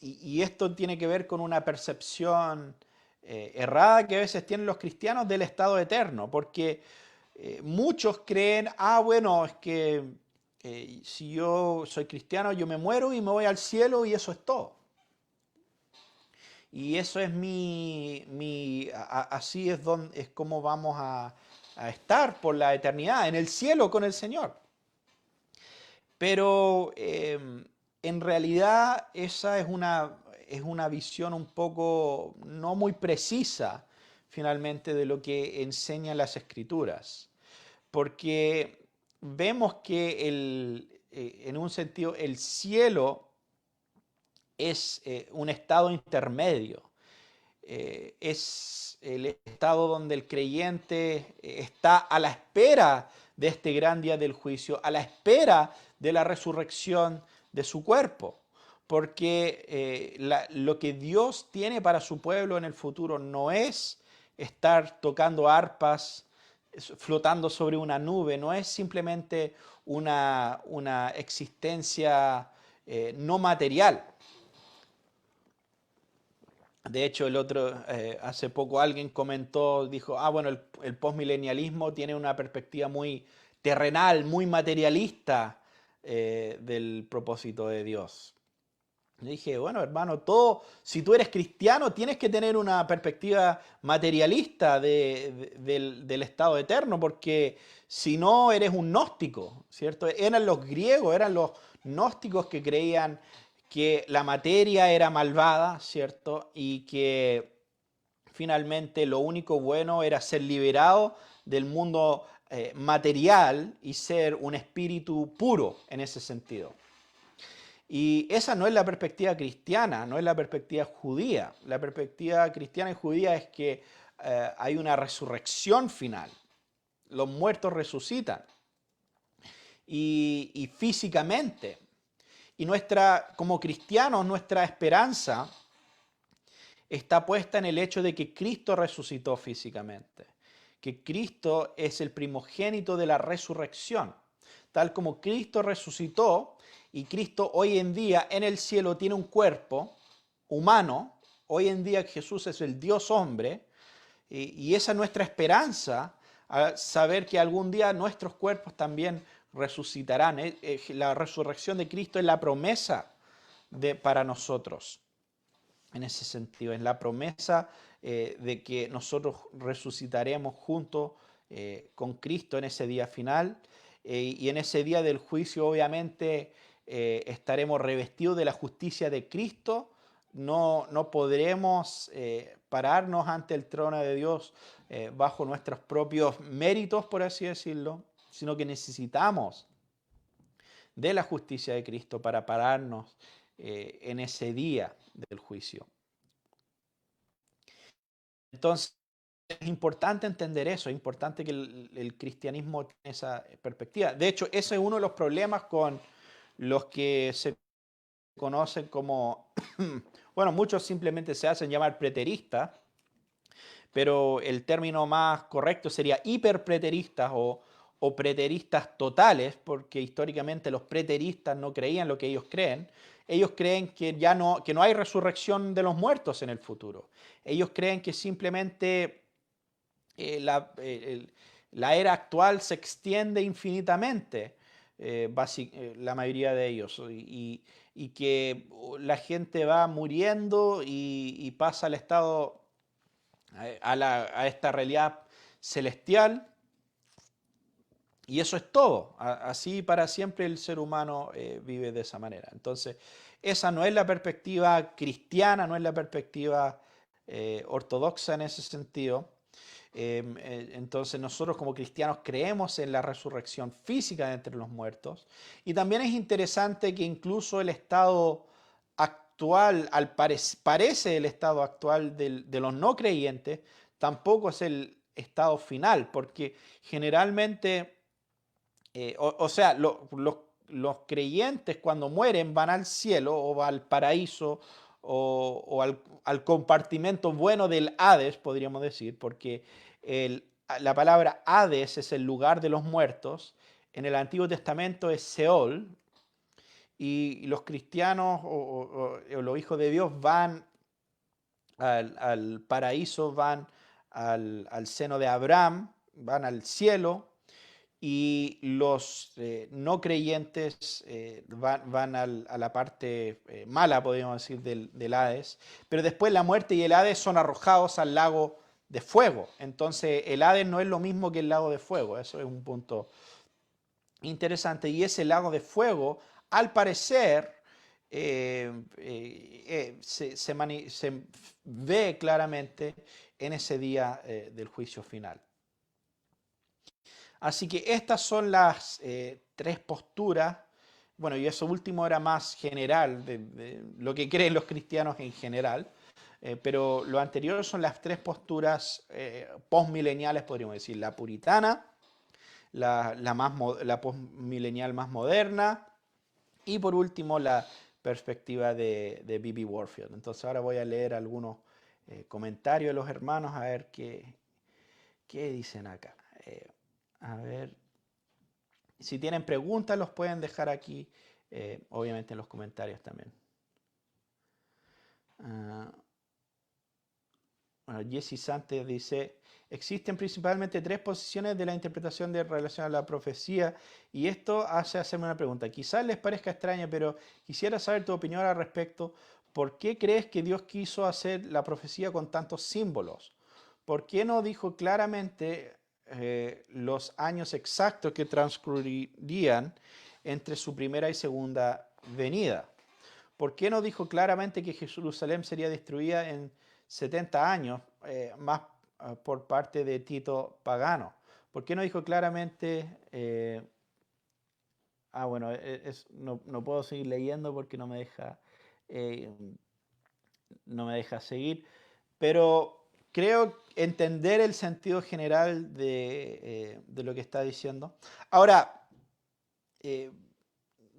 y esto tiene que ver con una percepción errada que a veces tienen los cristianos del estado eterno, porque muchos creen, bueno, es que si yo soy cristiano, yo me muero y me voy al cielo y eso es todo. Y eso es así es como vamos a estar por la eternidad, en el cielo con el Señor. Pero en realidad esa es una visión un poco no muy precisa finalmente de lo que enseñan las Escrituras. Porque vemos que en un sentido el cielo es un estado intermedio. Es el estado donde el creyente está a la espera de este gran día del juicio, a la espera de la resurrección de su cuerpo. Porque lo que Dios tiene para su pueblo en el futuro no es estar tocando arpas, flotando sobre una nube, no es simplemente una existencia no material. De hecho, hace poco alguien comentó, dijo, bueno, el postmilenialismo tiene una perspectiva muy terrenal, muy materialista del propósito de Dios. Le dije, bueno, hermano, si tú eres cristiano, tienes que tener una perspectiva materialista del estado eterno, porque si no, eres un gnóstico, ¿cierto? Eran los griegos, eran los gnósticos que creían que la materia era malvada, ¿cierto? Y que finalmente lo único bueno era ser liberado del mundo material y ser un espíritu puro en ese sentido. Y esa no es la perspectiva cristiana, no es la perspectiva judía. La perspectiva cristiana y judía es que hay una resurrección final. Los muertos resucitan. Y físicamente. Y como cristianos, nuestra esperanza está puesta en el hecho de que Cristo resucitó físicamente. Que Cristo es el primogénito de la resurrección. Tal como Cristo resucitó, y Cristo hoy en día en el cielo tiene un cuerpo humano, hoy en día Jesús es el Dios hombre, y esa es nuestra esperanza, a saber que algún día nuestros cuerpos también resucitarán. La resurrección de Cristo es la promesa para nosotros. en ese sentido. Es la promesa de que nosotros resucitaremos juntos con Cristo en ese día final. Y en ese día del juicio, obviamente, estaremos revestidos de la justicia de Cristo. No podremos pararnos ante el trono de Dios bajo nuestros propios méritos, por así decirlo, sino que necesitamos de la justicia de Cristo para pararnos en ese día del juicio. Entonces, es importante entender eso, es importante que el cristianismo tenga esa perspectiva. De hecho, ese es uno de los problemas con los que se conocen como, bueno, muchos simplemente se hacen llamar preteristas, pero el término más correcto sería hiperpreteristas o preteristas totales, porque históricamente los preteristas no creían lo que ellos creen. Ellos creen que no hay resurrección de los muertos en el futuro. Ellos creen que simplemente la era actual se extiende infinitamente, la mayoría de ellos, y que la gente va muriendo y pasa al estado, a esta realidad celestial, y eso es todo. Así para siempre el ser humano vive de esa manera. Entonces, esa no es la perspectiva cristiana, no es la perspectiva ortodoxa en ese sentido. Entonces nosotros como cristianos creemos en la resurrección física de entre los muertos. Y también es interesante que incluso el estado actual, parece el estado actual de los no creyentes, tampoco es el estado final, porque generalmente o sea, los creyentes cuando mueren van al cielo o al paraíso o al compartimento bueno del Hades, podríamos decir, porque la palabra Hades es el lugar de los muertos. En el Antiguo Testamento es Seol, y los cristianos o los hijos de Dios van al paraíso, van al seno de Abraham, van al cielo, y los no creyentes van a la parte mala, podríamos decir, del Hades, pero después la muerte y el Hades son arrojados al lago de fuego. Entonces el Hades no es lo mismo que el lago de fuego, eso es un punto interesante, y ese lago de fuego, al parecer, se ve claramente en ese día del juicio final. Así que estas son las tres posturas. Bueno, y eso último era más general, de lo que creen los cristianos en general. Pero lo anterior son las tres posturas postmileniales, podríamos decir. La puritana, la postmilenial más moderna, y por último la perspectiva de B.B. Warfield. Entonces ahora voy a leer algunos comentarios de los hermanos a ver qué dicen acá. A ver, si tienen preguntas los pueden dejar aquí, obviamente en los comentarios también. Bueno, Jesse Santos dice, existen principalmente tres posiciones de la interpretación de relación a la profecía, y esto hace hacerme una pregunta. Quizás les parezca extraña, pero quisiera saber tu opinión al respecto. ¿Por qué crees que Dios quiso hacer la profecía con tantos símbolos? ¿Por qué no dijo claramente los años exactos que transcurrirían entre su primera y segunda venida? ¿Por qué no dijo claramente que Jerusalén sería destruida en 70 años, más por parte de Tito Pagano? ¿Por qué no dijo claramente... bueno, no puedo seguir leyendo porque eh, no me deja seguir, pero creo entender el sentido general de lo que está diciendo. Ahora,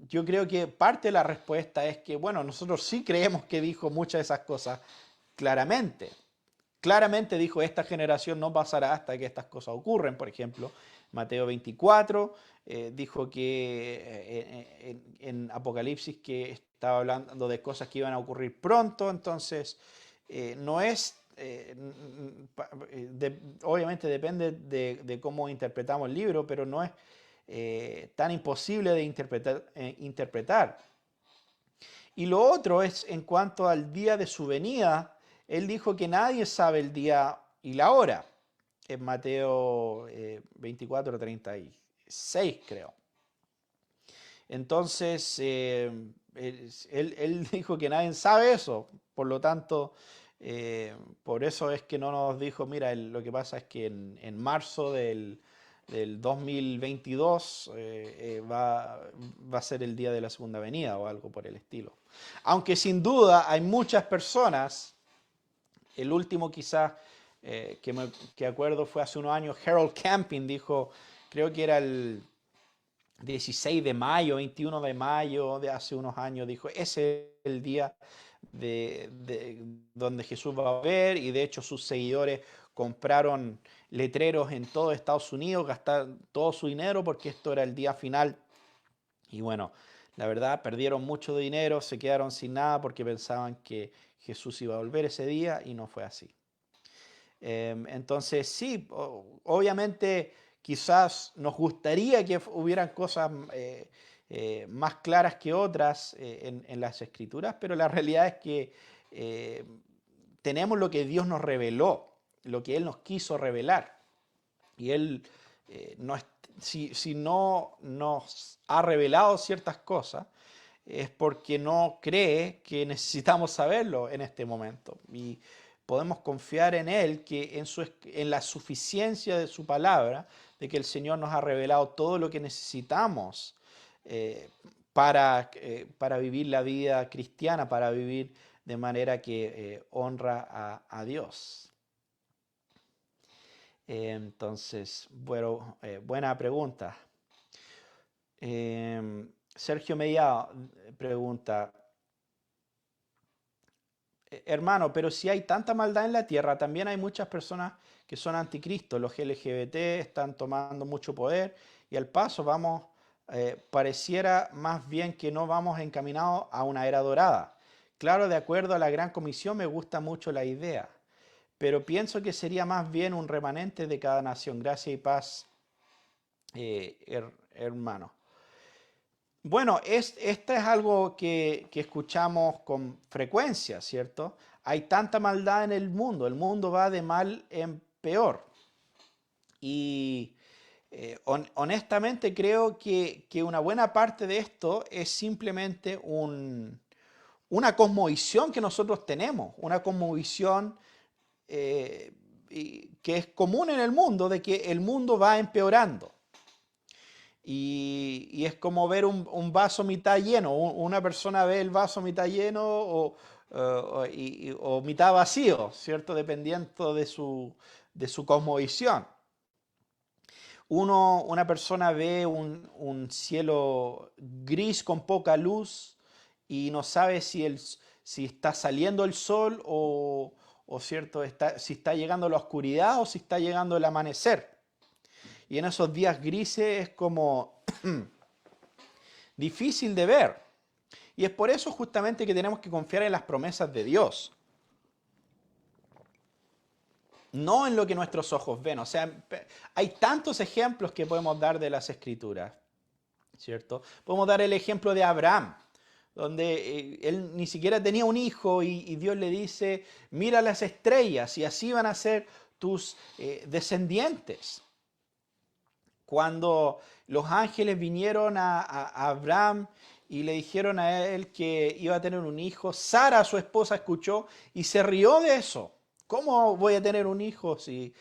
yo creo que parte de la respuesta es que, bueno, nosotros sí creemos que dijo muchas de esas cosas claramente. Claramente dijo, esta generación no pasará hasta que estas cosas ocurren. Por ejemplo, Mateo 24 dijo que en Apocalipsis que estaba hablando de cosas que iban a ocurrir pronto. Entonces, no es... obviamente depende de cómo interpretamos el libro, pero no es tan imposible de interpretar. Y lo otro es en cuanto al día de su venida. Él dijo que nadie sabe el día y la hora. En Mateo 24:36, creo. Entonces, él dijo que nadie sabe eso. Por lo tanto, por eso es que no nos dijo, mira, lo que pasa es que en marzo del 2022 va a ser el día de la segunda venida o algo por el estilo. Aunque sin duda hay muchas personas, el último quizás que acuerdo fue hace unos años, Harold Camping dijo, creo que era el 16 de mayo, 21 de mayo de hace unos años, dijo, ese es el día donde Jesús va a volver, y de hecho sus seguidores compraron letreros en todo Estados Unidos, gastaron todo su dinero porque esto era el día final. Y bueno, la verdad, perdieron mucho dinero, se quedaron sin nada porque pensaban que Jesús iba a volver ese día y no fue así. Entonces, sí, obviamente quizás nos gustaría que hubieran cosas más claras que otras en las Escrituras, pero la realidad es que tenemos lo que Dios nos reveló, lo que Él nos quiso revelar. Y Él, si no nos ha revelado ciertas cosas, es porque no cree que necesitamos saberlo en este momento. Y podemos confiar en Él, que en la suficiencia de su palabra, de que el Señor nos ha revelado todo lo que necesitamos para vivir la vida cristiana, para vivir de manera que honra a Dios. Entonces, bueno, buena pregunta. Sergio Mellado pregunta, hermano, pero si hay tanta maldad en la tierra, también hay muchas personas que son anticristos. Los LGBT están tomando mucho poder y al paso pareciera más bien que no vamos encaminados a una era dorada. Claro, de acuerdo a la Gran Comisión me gusta mucho la idea, pero pienso que sería más bien un remanente de cada nación. Gracia y paz, hermano. Bueno, esto es algo que escuchamos con frecuencia, ¿cierto? Hay tanta maldad en el mundo va de mal en peor. Y honestamente creo que una buena parte de esto es simplemente una cosmovisión que nosotros tenemos, una cosmovisión que es común en el mundo, de que el mundo va empeorando. Y es como ver un vaso mitad lleno. Una persona ve el vaso mitad lleno o mitad vacío, ¿cierto? Dependiendo de su cosmovisión. Una persona ve un cielo gris con poca luz y no sabe si está saliendo el sol ¿cierto? Si está llegando la oscuridad o si está llegando el amanecer. Y en esos días grises es como difícil de ver. Y es por eso justamente que tenemos que confiar en las promesas de Dios. No en lo que nuestros ojos ven. O sea, hay tantos ejemplos que podemos dar de las Escrituras, ¿cierto? Podemos dar el ejemplo de Abraham, donde él ni siquiera tenía un hijo y Dios le dice, mira las estrellas y así van a ser tus descendientes. Cuando los ángeles vinieron a Abraham y le dijeron a él que iba a tener un hijo, Sara, su esposa, escuchó y se rió de eso. ¿Cómo voy a tener un hijo si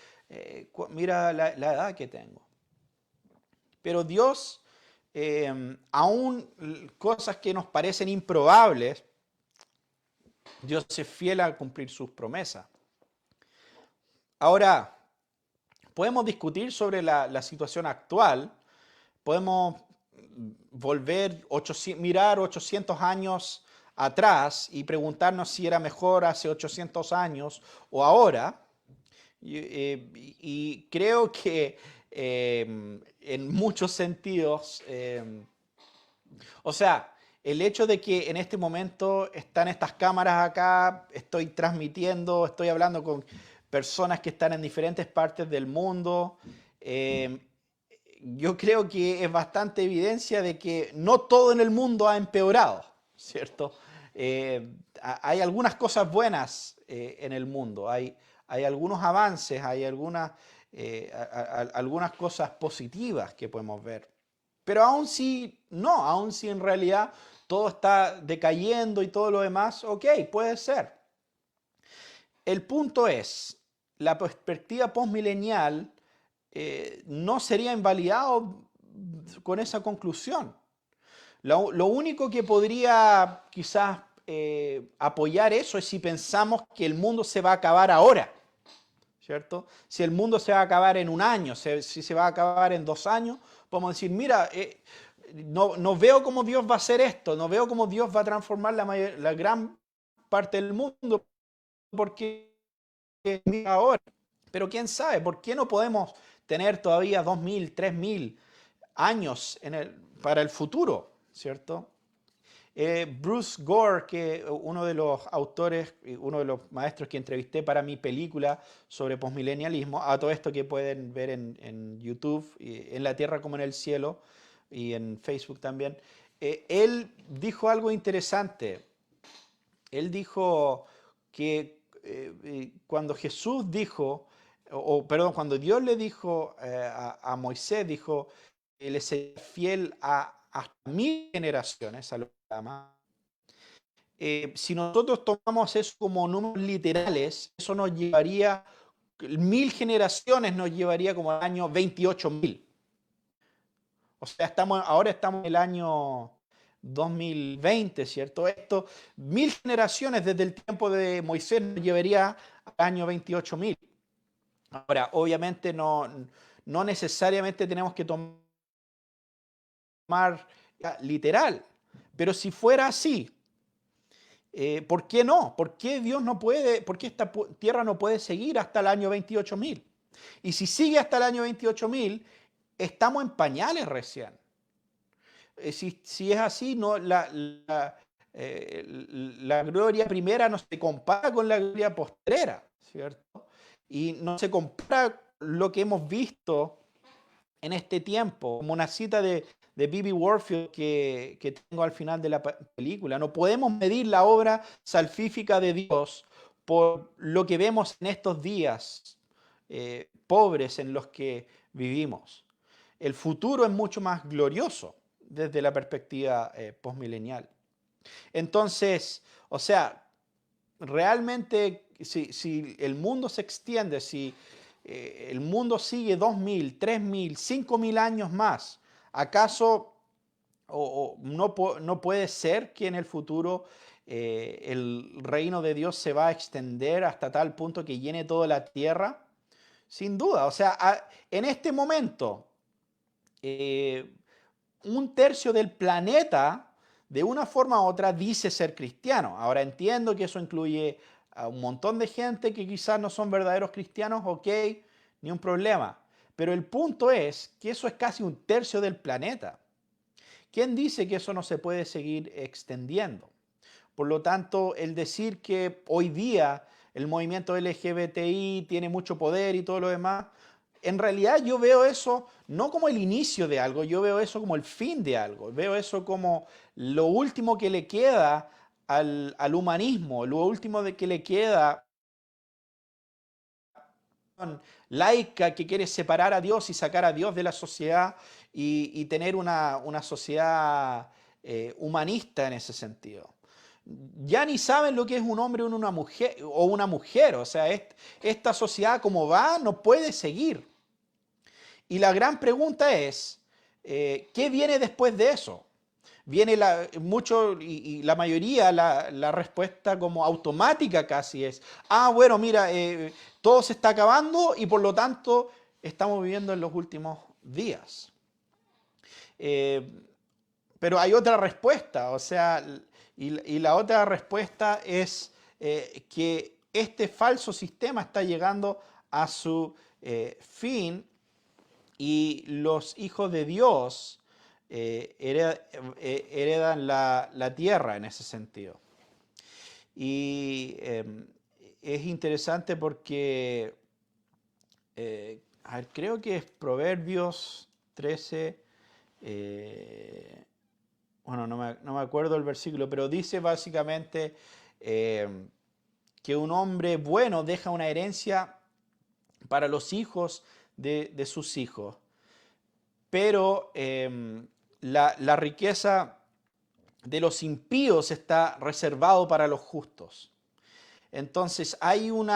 mira la edad que tengo? Pero Dios, aún cosas que nos parecen improbables, Dios es fiel a cumplir sus promesas. Ahora, podemos discutir sobre la situación actual, podemos mirar 800 años atrás y preguntarnos si era mejor hace 800 años o ahora. Y creo que en muchos sentidos, o sea, el hecho de que en este momento están estas cámaras acá, estoy transmitiendo, estoy hablando con personas que están en diferentes partes del mundo, yo creo que es bastante evidencia de que no todo en el mundo ha empeorado, ¿cierto? Hay algunas cosas buenas en el mundo, hay algunos avances, hay algunas cosas positivas que podemos ver. Pero aún si no, aún si en realidad todo está decayendo y todo lo demás, ok, puede ser. El punto es, la perspectiva postmilenial no sería invalidado con esa conclusión. Lo único que podría quizás apoyar eso es si pensamos que el mundo se va a acabar ahora, ¿cierto? Si el mundo se va a acabar en un año, si se va a acabar en 2 años, podemos decir, mira, no veo cómo Dios va a hacer esto, no veo cómo Dios va a transformar la gran parte del mundo, porque mira ahora. Pero quién sabe, ¿por qué no podemos tener todavía 2000, 3000 años para el futuro, ¿cierto? Bruce Gore, que uno de los autores, uno de los maestros que entrevisté para mi película sobre posmilenialismo, a todo esto que pueden ver en YouTube, en la Tierra como en el cielo, y en Facebook también, él dijo algo interesante. Él dijo que cuando Jesús dijo, perdón, cuando Dios le dijo a Moisés, dijo, él es fiel hasta 1000 generaciones, a lo que llama. Si nosotros tomamos eso como números literales, eso nos llevaría, 1000 generaciones nos llevaría como al año 28.000. O sea, ahora estamos en el año 2020, ¿cierto? 1000 generaciones desde el tiempo de Moisés nos llevaría al año 28.000. Ahora, obviamente no necesariamente tenemos que tomar literal, pero si fuera así, ¿por qué no? ¿Por qué Dios no puede, por qué esta tierra no puede seguir hasta el año 28.000? Y si sigue hasta el año 28.000, estamos en pañales recién. Si es así, la gloria primera no se compara con la gloria postrera, ¿cierto? Y no se compara lo que hemos visto en este tiempo, como una cita de B.B. Warfield que tengo al final de la película. No podemos medir la obra salvífica de Dios por lo que vemos en estos días pobres en los que vivimos. El futuro es mucho más glorioso desde la perspectiva postmilenial. Entonces, o sea, realmente si el mundo se extiende, si el mundo sigue 2000, 3000, 5000 años más, ¿acaso no puede ser que en el futuro el reino de Dios se va a extender hasta tal punto que llene toda la tierra? Sin duda, o sea, en este momento, eh, 1/3 del planeta, de una forma u otra, dice ser cristiano. Ahora entiendo que eso incluye a un montón de gente que quizás no son verdaderos cristianos, ok, ni un problema. Pero el punto es que eso es casi 1/3 del planeta. ¿Quién dice que eso no se puede seguir extendiendo? Por lo tanto, el decir que hoy día el movimiento LGBTI tiene mucho poder y todo lo demás, en realidad yo veo eso no como el inicio de algo, yo veo eso como el fin de algo, veo eso como lo último que le queda al humanismo, lo último que le queda laica que quiere separar a Dios y sacar a Dios de la sociedad y tener una sociedad humanista en ese sentido. Ya ni saben lo que es un hombre o una mujer. O sea, esta sociedad como va no puede seguir. Y la gran pregunta es, ¿qué viene después de eso? Viene mucho y la mayoría, la respuesta como automática casi es, bueno, mira, todo se está acabando y por lo tanto estamos viviendo en los últimos días. Eh, pero hay otra respuesta, o sea, y la otra respuesta es que este falso sistema está llegando a su fin y los hijos de Dios heredan la tierra en ese sentido. Y es interesante porque, a ver, creo que es Proverbios 13, bueno, no me acuerdo el versículo, pero dice básicamente eh, que un hombre bueno deja una herencia para los hijos de sus hijos, pero la riqueza de los impíos está reservado para los justos. Entonces hay un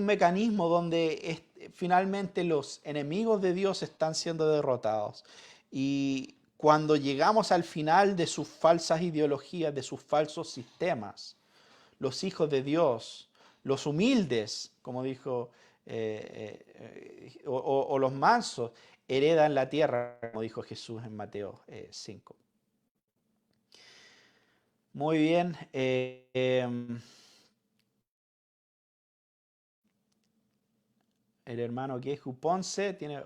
mecanismo donde finalmente los enemigos de Dios están siendo derrotados. Y cuando llegamos al final de sus falsas ideologías, de sus falsos sistemas, los hijos de Dios, los humildes, como dijo, o los mansos, heredan la tierra, como dijo Jesús en Mateo 5. Muy bien. El hermano Keju Ponce tiene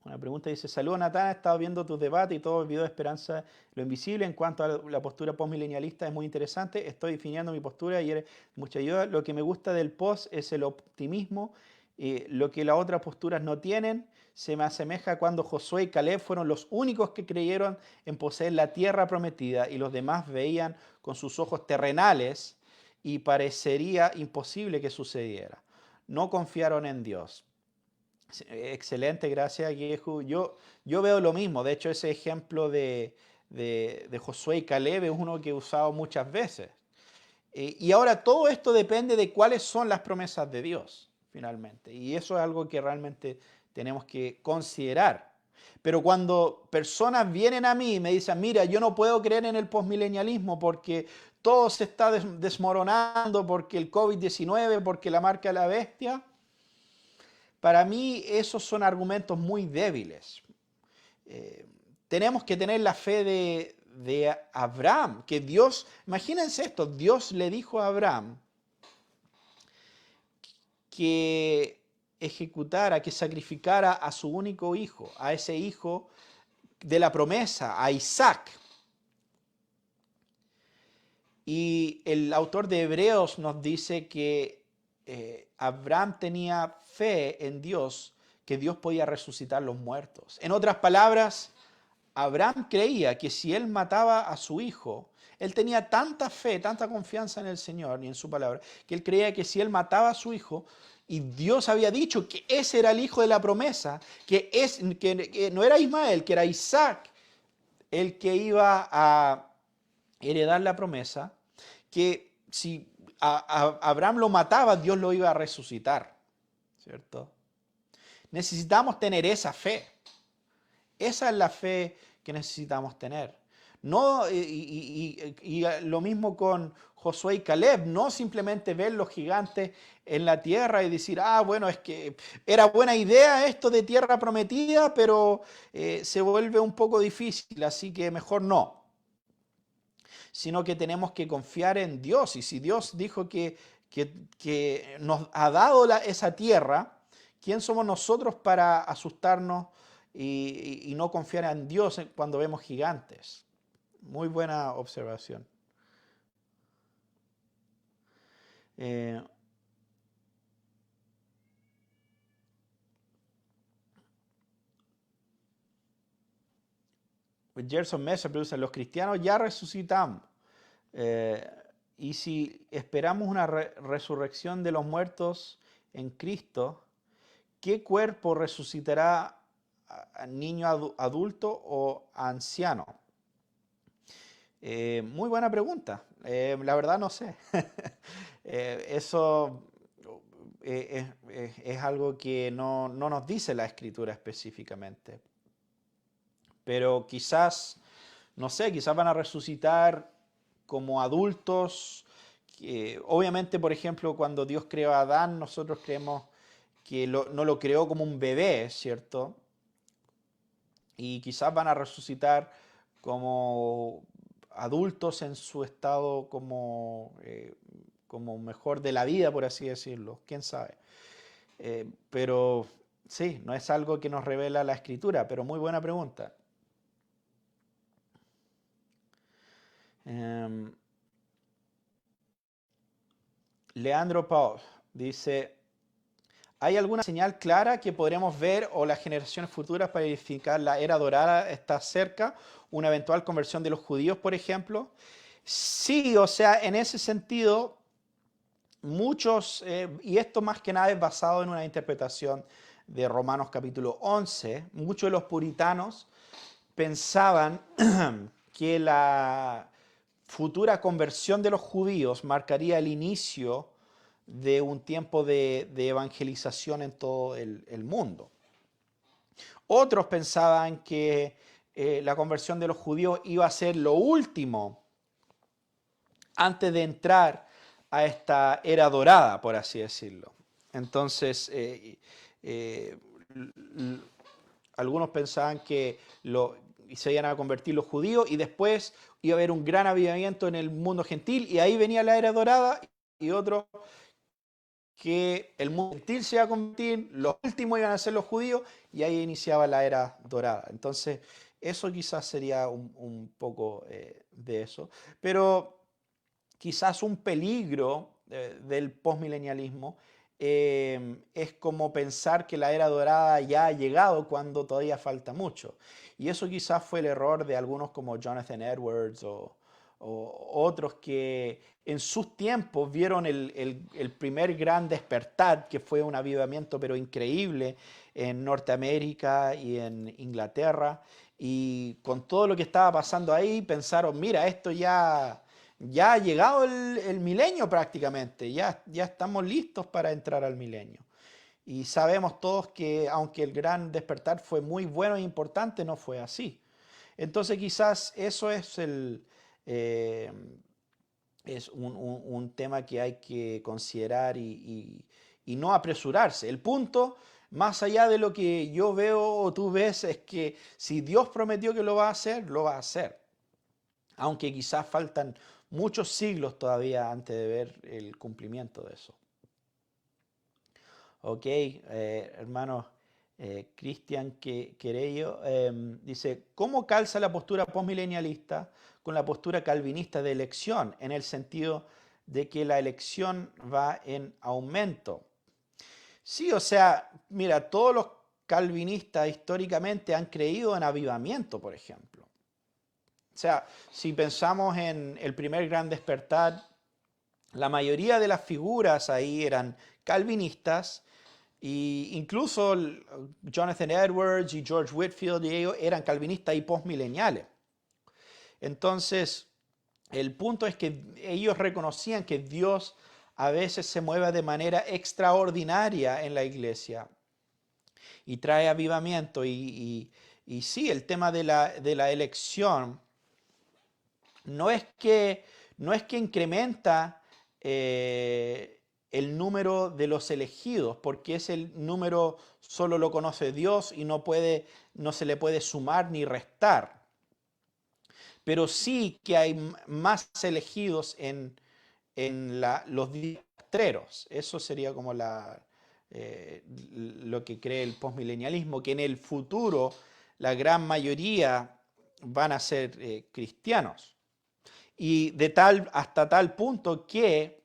una pregunta. Dice, saludos Natán, he estado viendo tus debates y todo el video de Esperanza Lo Invisible. En cuanto a la postura postmilenialista es muy interesante. Estoy definiendo mi postura y eres mucha ayuda. Lo que me gusta del post es el optimismo, lo que las otras posturas no tienen. Se me asemeja cuando Josué y Caleb fueron los únicos que creyeron en poseer la tierra prometida y los demás veían con sus ojos terrenales y parecería imposible que sucediera. No confiaron en Dios. Excelente, gracias, Yehu. Yo veo lo mismo. De hecho, ese ejemplo de Josué y Caleb es uno que he usado muchas veces. Y ahora todo esto depende de cuáles son las promesas de Dios, finalmente. Y eso es algo que realmente tenemos que considerar. Pero cuando personas vienen a mí y me dicen, mira, yo no puedo creer en el postmilenialismo porque todo se está desmoronando, porque el COVID-19, porque la marca de la bestia, para mí esos son argumentos muy débiles. Eh, Tenemos que tener la fe de Abraham, que Dios, imagínense esto, Dios le dijo a Abraham que ejecutara, que sacrificara a su único hijo, a ese hijo de la promesa, a Isaac. Y el autor de Hebreos nos dice que Abraham tenía fe en Dios, que Dios podía resucitar los muertos. En otras palabras, Abraham creía que si él mataba a su hijo, él tenía tanta fe, tanta confianza en el Señor y en su palabra, que él creía que si él mataba a su hijo, y Dios había dicho que ese era el hijo de la promesa, que no era Ismael, que era Isaac el que iba a heredar la promesa, que si Abraham lo mataba, Dios lo iba a resucitar, ¿cierto? Necesitamos tener esa fe. Esa es la fe que necesitamos tener. No, y lo mismo con Josué y Caleb, no simplemente ver los gigantes en la tierra y decir, ah, bueno, es que era buena idea esto de tierra prometida, pero se vuelve un poco difícil, así que mejor no. Sino que tenemos que confiar en Dios. Y si Dios dijo que nos ha dado esa tierra, ¿quién somos nosotros para asustarnos y no confiar en Dios cuando vemos gigantes? Muy buena observación. Eh, Gerson Mesa produce, los cristianos ya resucitamos. Eh, y si esperamos una resurrección de los muertos en Cristo, ¿qué cuerpo resucitará a niño adulto o anciano? Muy buena pregunta. La verdad no sé. Eso es algo que no nos dice la escritura específicamente. Pero quizás, no sé, quizás van a resucitar como adultos. Obviamente, por ejemplo, cuando Dios creó a Adán, nosotros creemos que no lo creó como un bebé, ¿cierto? Y quizás van a resucitar como adultos en su estado como mejor de la vida, por así decirlo, quién sabe. Pero sí, no es algo que nos revela la escritura, pero muy buena pregunta. Em, Leandro Paul dice, ¿Hay alguna señal clara que podremos ver o las generaciones futuras para identificar la era dorada está cerca? ¿Una eventual conversión de los judíos, por ejemplo? Sí, o sea, en ese sentido, muchos, y esto más que nada es basado en una interpretación de Romanos capítulo 11, muchos de los puritanos pensaban que la futura conversión de los judíos marcaría el inicio de un tiempo de evangelización en todo el mundo. Otros pensaban que la conversión de los judíos iba a ser lo último antes de entrar a esta era dorada, por así decirlo. Entonces, algunos pensaban que se iban a convertir los judíos y después iba a haber un gran avivamiento en el mundo gentil y ahí venía la era dorada, y otros que el mundo gentil se iba a convertir, los últimos iban a ser los judíos y ahí iniciaba la era dorada. Entonces, eso quizás sería un poco de eso. Pero quizás un peligro del postmilenialismo es como pensar que la era dorada ya ha llegado cuando todavía falta mucho. Y eso quizás fue el error de algunos como Jonathan Edwards o otros que en sus tiempos vieron el primer gran despertar, que fue un avivamiento pero increíble en Norteamérica y en Inglaterra. Y con todo lo que estaba pasando ahí, pensaron, mira, esto ya ha llegado el milenio prácticamente, ya estamos listos para entrar al milenio. Y sabemos todos que aunque el gran despertar fue muy bueno e importante, no fue así. Entonces quizás eso es es un tema que hay que considerar y no apresurarse. El punto, más allá de lo que yo veo o tú ves, es que si Dios prometió que lo va a hacer, lo va a hacer. Aunque quizás faltan muchos siglos todavía antes de ver el cumplimiento de eso. Ok, hermano Cristian Querello dice, ¿cómo calza la postura postmilenialista con la postura calvinista de elección? En el sentido de que la elección va en aumento. Sí, o sea, mira, todos los calvinistas históricamente han creído en avivamiento, por ejemplo. O sea, si pensamos en el primer gran despertar, la mayoría de las figuras ahí eran calvinistas, e incluso Jonathan Edwards y George Whitefield y ellos eran calvinistas y postmileniales. Entonces, el punto es que ellos reconocían que Dios a veces se mueve de manera extraordinaria en la iglesia y trae avivamiento. Y sí, el tema de la elección no es que incrementa el número de los elegidos, porque ese número solo lo conoce Dios y no se le puede sumar ni restar. Pero sí que hay más elegidos en los días postreros. Eso sería como lo que cree el postmilenialismo, que en el futuro la gran mayoría van a ser cristianos. Y hasta tal punto que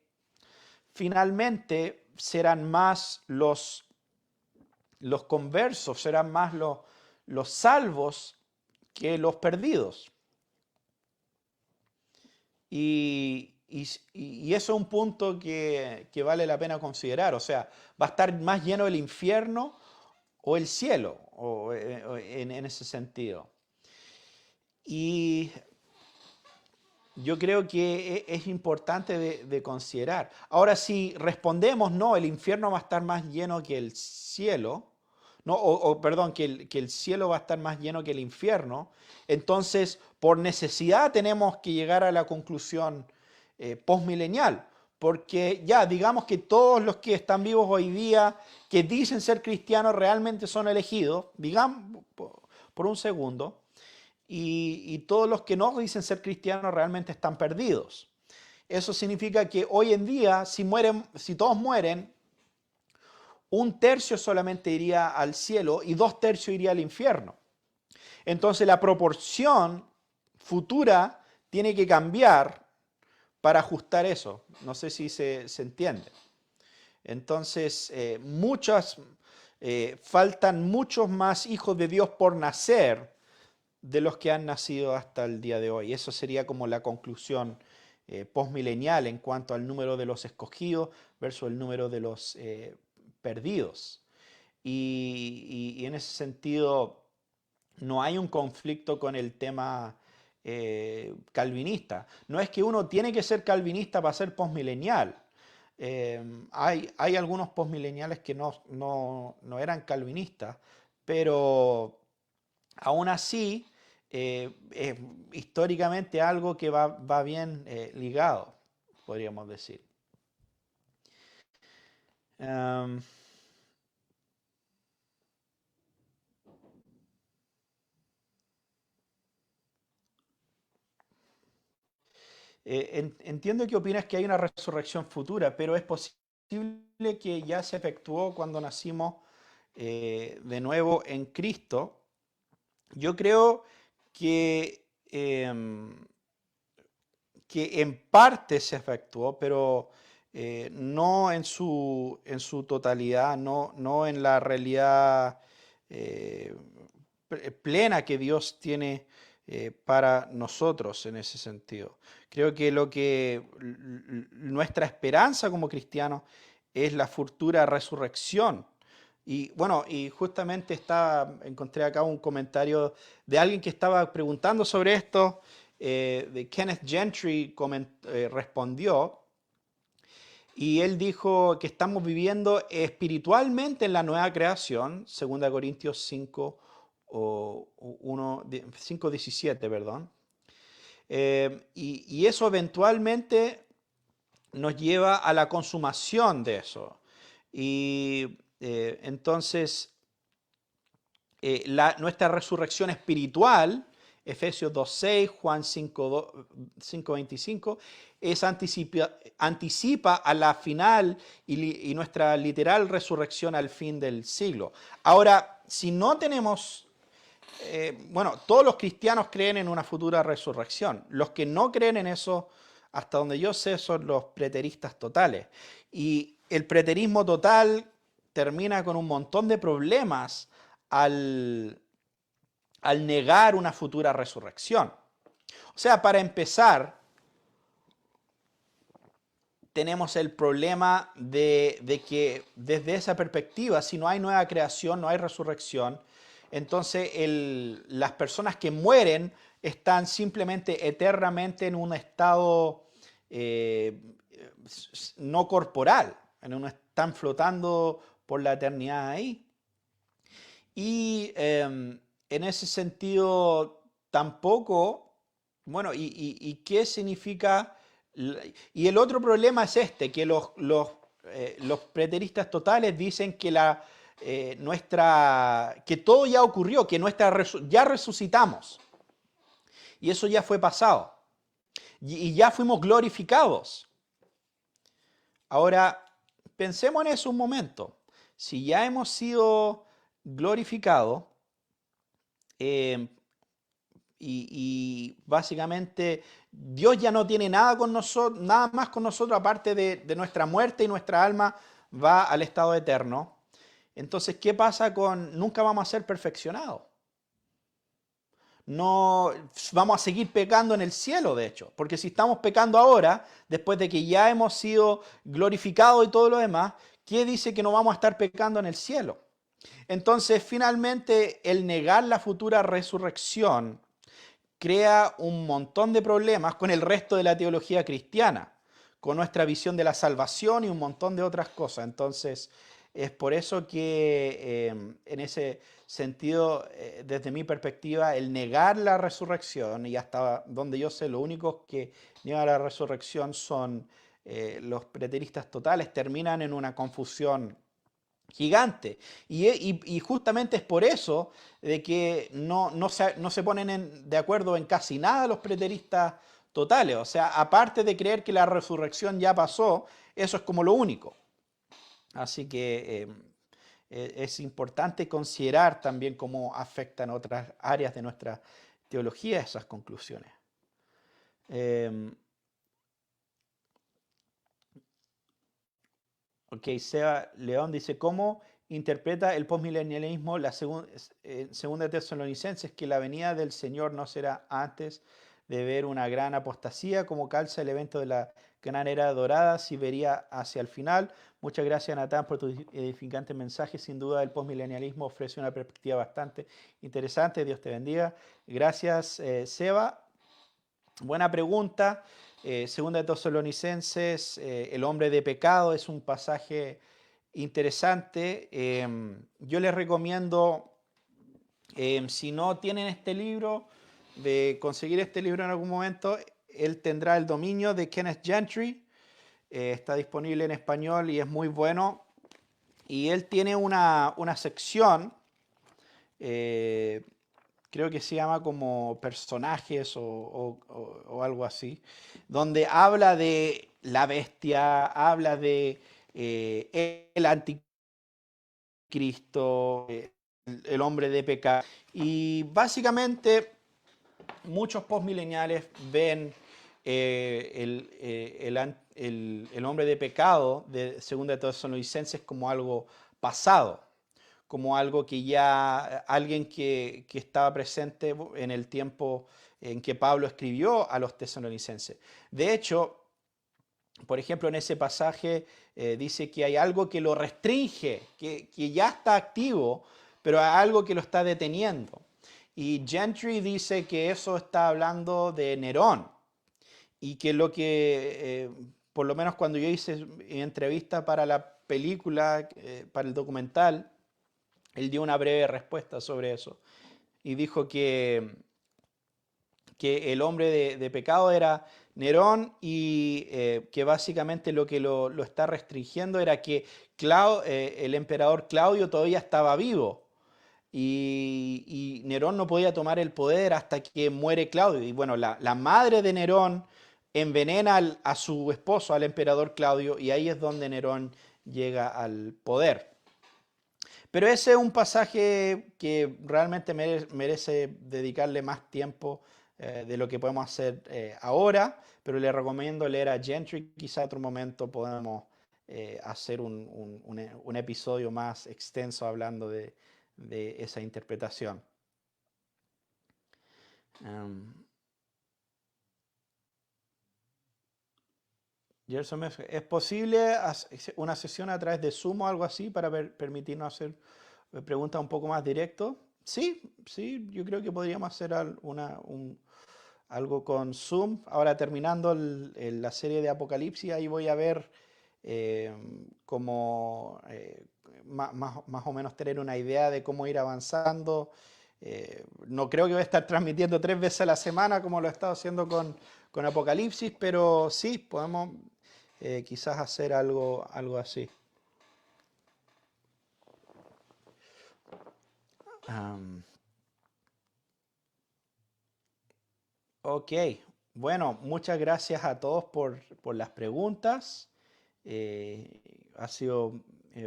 finalmente serán más los conversos, serán más los salvos que los perdidos. Y eso es un punto que vale la pena considerar. O sea, ¿va a estar más lleno el infierno o el cielo? En ese sentido. Y yo creo que es importante de considerar. Ahora, si respondemos, no, el infierno va a estar más lleno que el cielo, no, perdón, que el cielo va a estar más lleno que el infierno, entonces, por necesidad tenemos que llegar a la conclusión postmilenial, porque ya, digamos que todos los que están vivos hoy día, que dicen ser cristianos, realmente son elegidos, digamos, por un segundo, y todos los que no dicen ser cristianos realmente están perdidos. Eso significa que hoy en día, si todos mueren, un tercio solamente iría al cielo y 2/3 iría al infierno. Entonces la proporción futura tiene que cambiar para ajustar eso. No sé si se entiende. Entonces, faltan muchos más hijos de Dios por nacer de los que han nacido hasta el día de hoy. Eso sería como la conclusión postmilenial en cuanto al número de los escogidos versus el número de los perdidos. Y en ese sentido no hay un conflicto con el tema calvinista. No es que uno tiene que ser calvinista para ser postmilenial. Hay algunos postmileniales que no eran calvinistas, pero aún así es históricamente algo que va bien ligado, podríamos decir. Em, Entiendo que opinas que hay una resurrección futura, pero es posible que ya se efectuó cuando nacimos de nuevo en Cristo. Yo creo que, que en parte se efectuó, pero no en su totalidad, no en la realidad eh, plena que Dios tiene para nosotros en ese sentido. Creo que nuestra esperanza como cristianos es la futura resurrección. Y bueno, y justamente encontré acá un comentario de alguien que estaba preguntando sobre esto, de Kenneth Gentry respondió, y él dijo que estamos viviendo espiritualmente en la nueva creación, 2 Corintios 5:17, perdón. Y eso eventualmente nos lleva a la consumación de eso. Y entonces, nuestra resurrección espiritual, Efesios 2:6, Juan 5:25, anticipa a la final y nuestra literal resurrección al fin del siglo. Ahora, si no tenemos, bueno, todos los cristianos creen en una futura resurrección. Los que no creen en eso, hasta donde yo sé, son los preteristas totales. Y el preterismo total termina con un montón de problemas al, al negar una futura resurrección. O sea, para empezar, tenemos el problema de que desde esa perspectiva, si no hay nueva creación, no hay resurrección, entonces las personas que mueren están simplemente eternamente en un estado eh, no corporal, están flotando por la eternidad ahí. Y en ese sentido, tampoco, bueno, ¿y qué significa? Y el otro problema es este, que los preteristas totales dicen que que todo ya ocurrió, que ya resucitamos. Y eso ya fue pasado. Y ya fuimos glorificados. Ahora, pensemos en eso un momento. Si ya hemos sido glorificados, eh, y básicamente Dios ya no tiene nada con nosotros, nada más con nosotros aparte de nuestra muerte, y nuestra alma va al estado eterno. Entonces, ¿qué pasa con nunca vamos a ser perfeccionados? No vamos a seguir pecando en el cielo, de hecho, porque si estamos pecando ahora, después de que ya hemos sido glorificados y todo lo demás, ¿qué dice que no vamos a estar pecando en el cielo? Entonces, finalmente, el negar la futura resurrección crea un montón de problemas con el resto de la teología cristiana, con nuestra visión de la salvación y un montón de otras cosas. Entonces, es por eso que en ese sentido, desde mi perspectiva, el negar la resurrección, y hasta donde yo sé, lo único que niegan la resurrección son los preteristas totales, terminan en una confusión gigante. Y justamente es por eso de que no se ponen de acuerdo en casi nada los preteristas totales. O sea, aparte de creer que la resurrección ya pasó, eso es como lo único. Así que es importante considerar también cómo afectan otras áreas de nuestra teología esas conclusiones. Em, Ok, Seba León dice, ¿cómo interpreta el postmilenialismo la segunda Tesalonicenses que la venida del Señor no será antes de ver una gran apostasía? ¿Cómo calza el evento de la gran era dorada si vería hacia el final? Muchas gracias, Natán, por tu edificante mensaje. Sin duda, el postmilenialismo ofrece una perspectiva bastante interesante. Dios te bendiga. Gracias, Seba. Buena pregunta. Segunda de Tesalonicenses, el hombre de pecado es un pasaje interesante. Yo les recomiendo, si no tienen este libro, de conseguir este libro en algún momento. Él tendrá el dominio de Kenneth Gentry. Está disponible en español y es muy bueno. Y él tiene una sección, eh, creo que se llama como personajes o algo así, donde habla de la bestia, habla de el anticristo, el hombre de pecado. Y básicamente muchos postmileniales ven el hombre de pecado de Segunda de Tesalonicenses como algo pasado, como algo que ya, alguien que estaba presente en el tiempo en que Pablo escribió a los tesalonicenses. De hecho, por ejemplo, en ese pasaje dice que hay algo que lo restringe, que ya está activo, pero hay algo que lo está deteniendo. Y Gentry dice que eso está hablando de Nerón y que lo que, por lo menos cuando yo hice entrevista para la película, para el documental, él dio una breve respuesta sobre eso y dijo que el hombre de pecado era Nerón y que básicamente lo que lo está restringiendo era que el emperador Claudio todavía estaba vivo y Nerón no podía tomar el poder hasta que muere Claudio. Y bueno, la madre de Nerón envenena a su esposo, al emperador Claudio, y ahí es donde Nerón llega al poder. Pero ese es un pasaje que realmente merece dedicarle más tiempo de lo que podemos hacer ahora, pero le recomiendo leer a Gentry. Quizá en otro momento podemos hacer un episodio más extenso hablando de esa interpretación. Gerson, ¿es posible una sesión a través de Zoom o algo así para permitirnos hacer preguntas un poco más directas? Sí, sí, yo creo que podríamos hacer algo con Zoom. Ahora terminando la serie de Apocalipsis, ahí voy a ver eh, cómo más o menos tener una idea de cómo ir avanzando. No creo que voy a estar transmitiendo 3 veces a la semana como lo he estado haciendo con Apocalipsis, pero sí, podemos quizás hacer algo así. Um, ok, bueno, muchas gracias a todos por las preguntas. Ha sido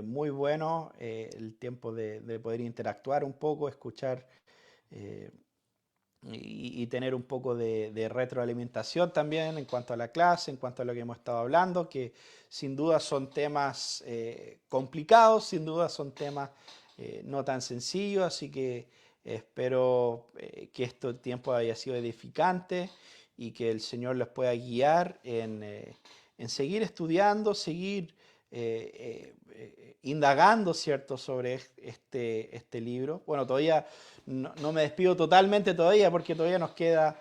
muy bueno el tiempo de poder interactuar un poco, escuchar eh, y tener un poco de retroalimentación también en cuanto a la clase, en cuanto a lo que hemos estado hablando, que sin duda son temas complicados, sin duda son temas no tan sencillos, así que espero que este tiempo haya sido edificante y que el Señor les pueda guiar en seguir estudiando, seguir indagando, ¿cierto?, sobre este libro. Bueno, todavía no me despido totalmente todavía porque todavía nos queda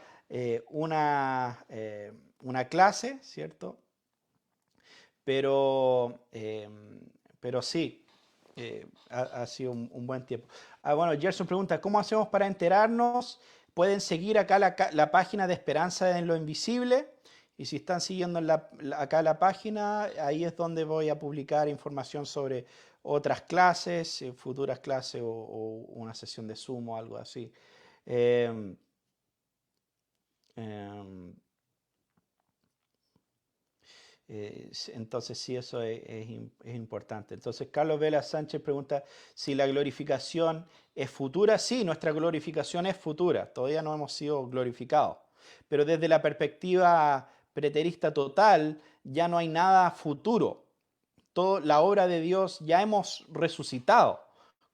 una clase, ¿cierto? Pero, pero sí, ha sido un buen tiempo. Bueno, Gerson pregunta, ¿cómo hacemos para enterarnos? Pueden seguir acá la página de Esperanza en lo Invisible. Y si están siguiendo acá la página, ahí es donde voy a publicar información sobre otras clases, futuras clases o una sesión de Zoom o algo así. Eh, eh, entonces sí, eso es importante. Entonces Carlos Vela Sánchez pregunta si la glorificación es futura. Sí, nuestra glorificación es futura. Todavía no hemos sido glorificados. Pero desde la perspectiva preterista total, ya no hay nada futuro. toda la obra de Dios, ya hemos resucitado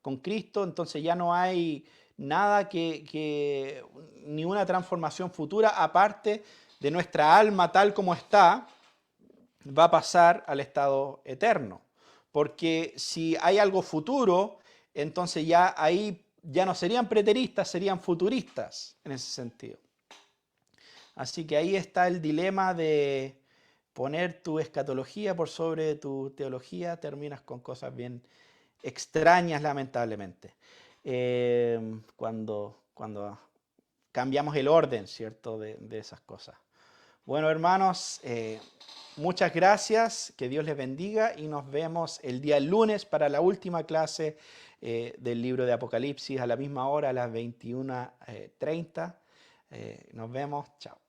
con Cristo, entonces ya no hay nada ni una transformación futura aparte de nuestra alma tal como está, va a pasar al estado eterno. Porque si hay algo futuro, entonces ya ahí ya no serían preteristas, serían futuristas en ese sentido. Así que ahí está el dilema de poner tu escatología por sobre tu teología, terminas con cosas bien extrañas, lamentablemente. Cuando cambiamos el orden, ¿cierto?, de esas cosas. Bueno, hermanos, muchas gracias, que Dios les bendiga y nos vemos el día lunes para la última clase del libro de Apocalipsis a la misma hora, a las 21:30. Nos vemos, chao.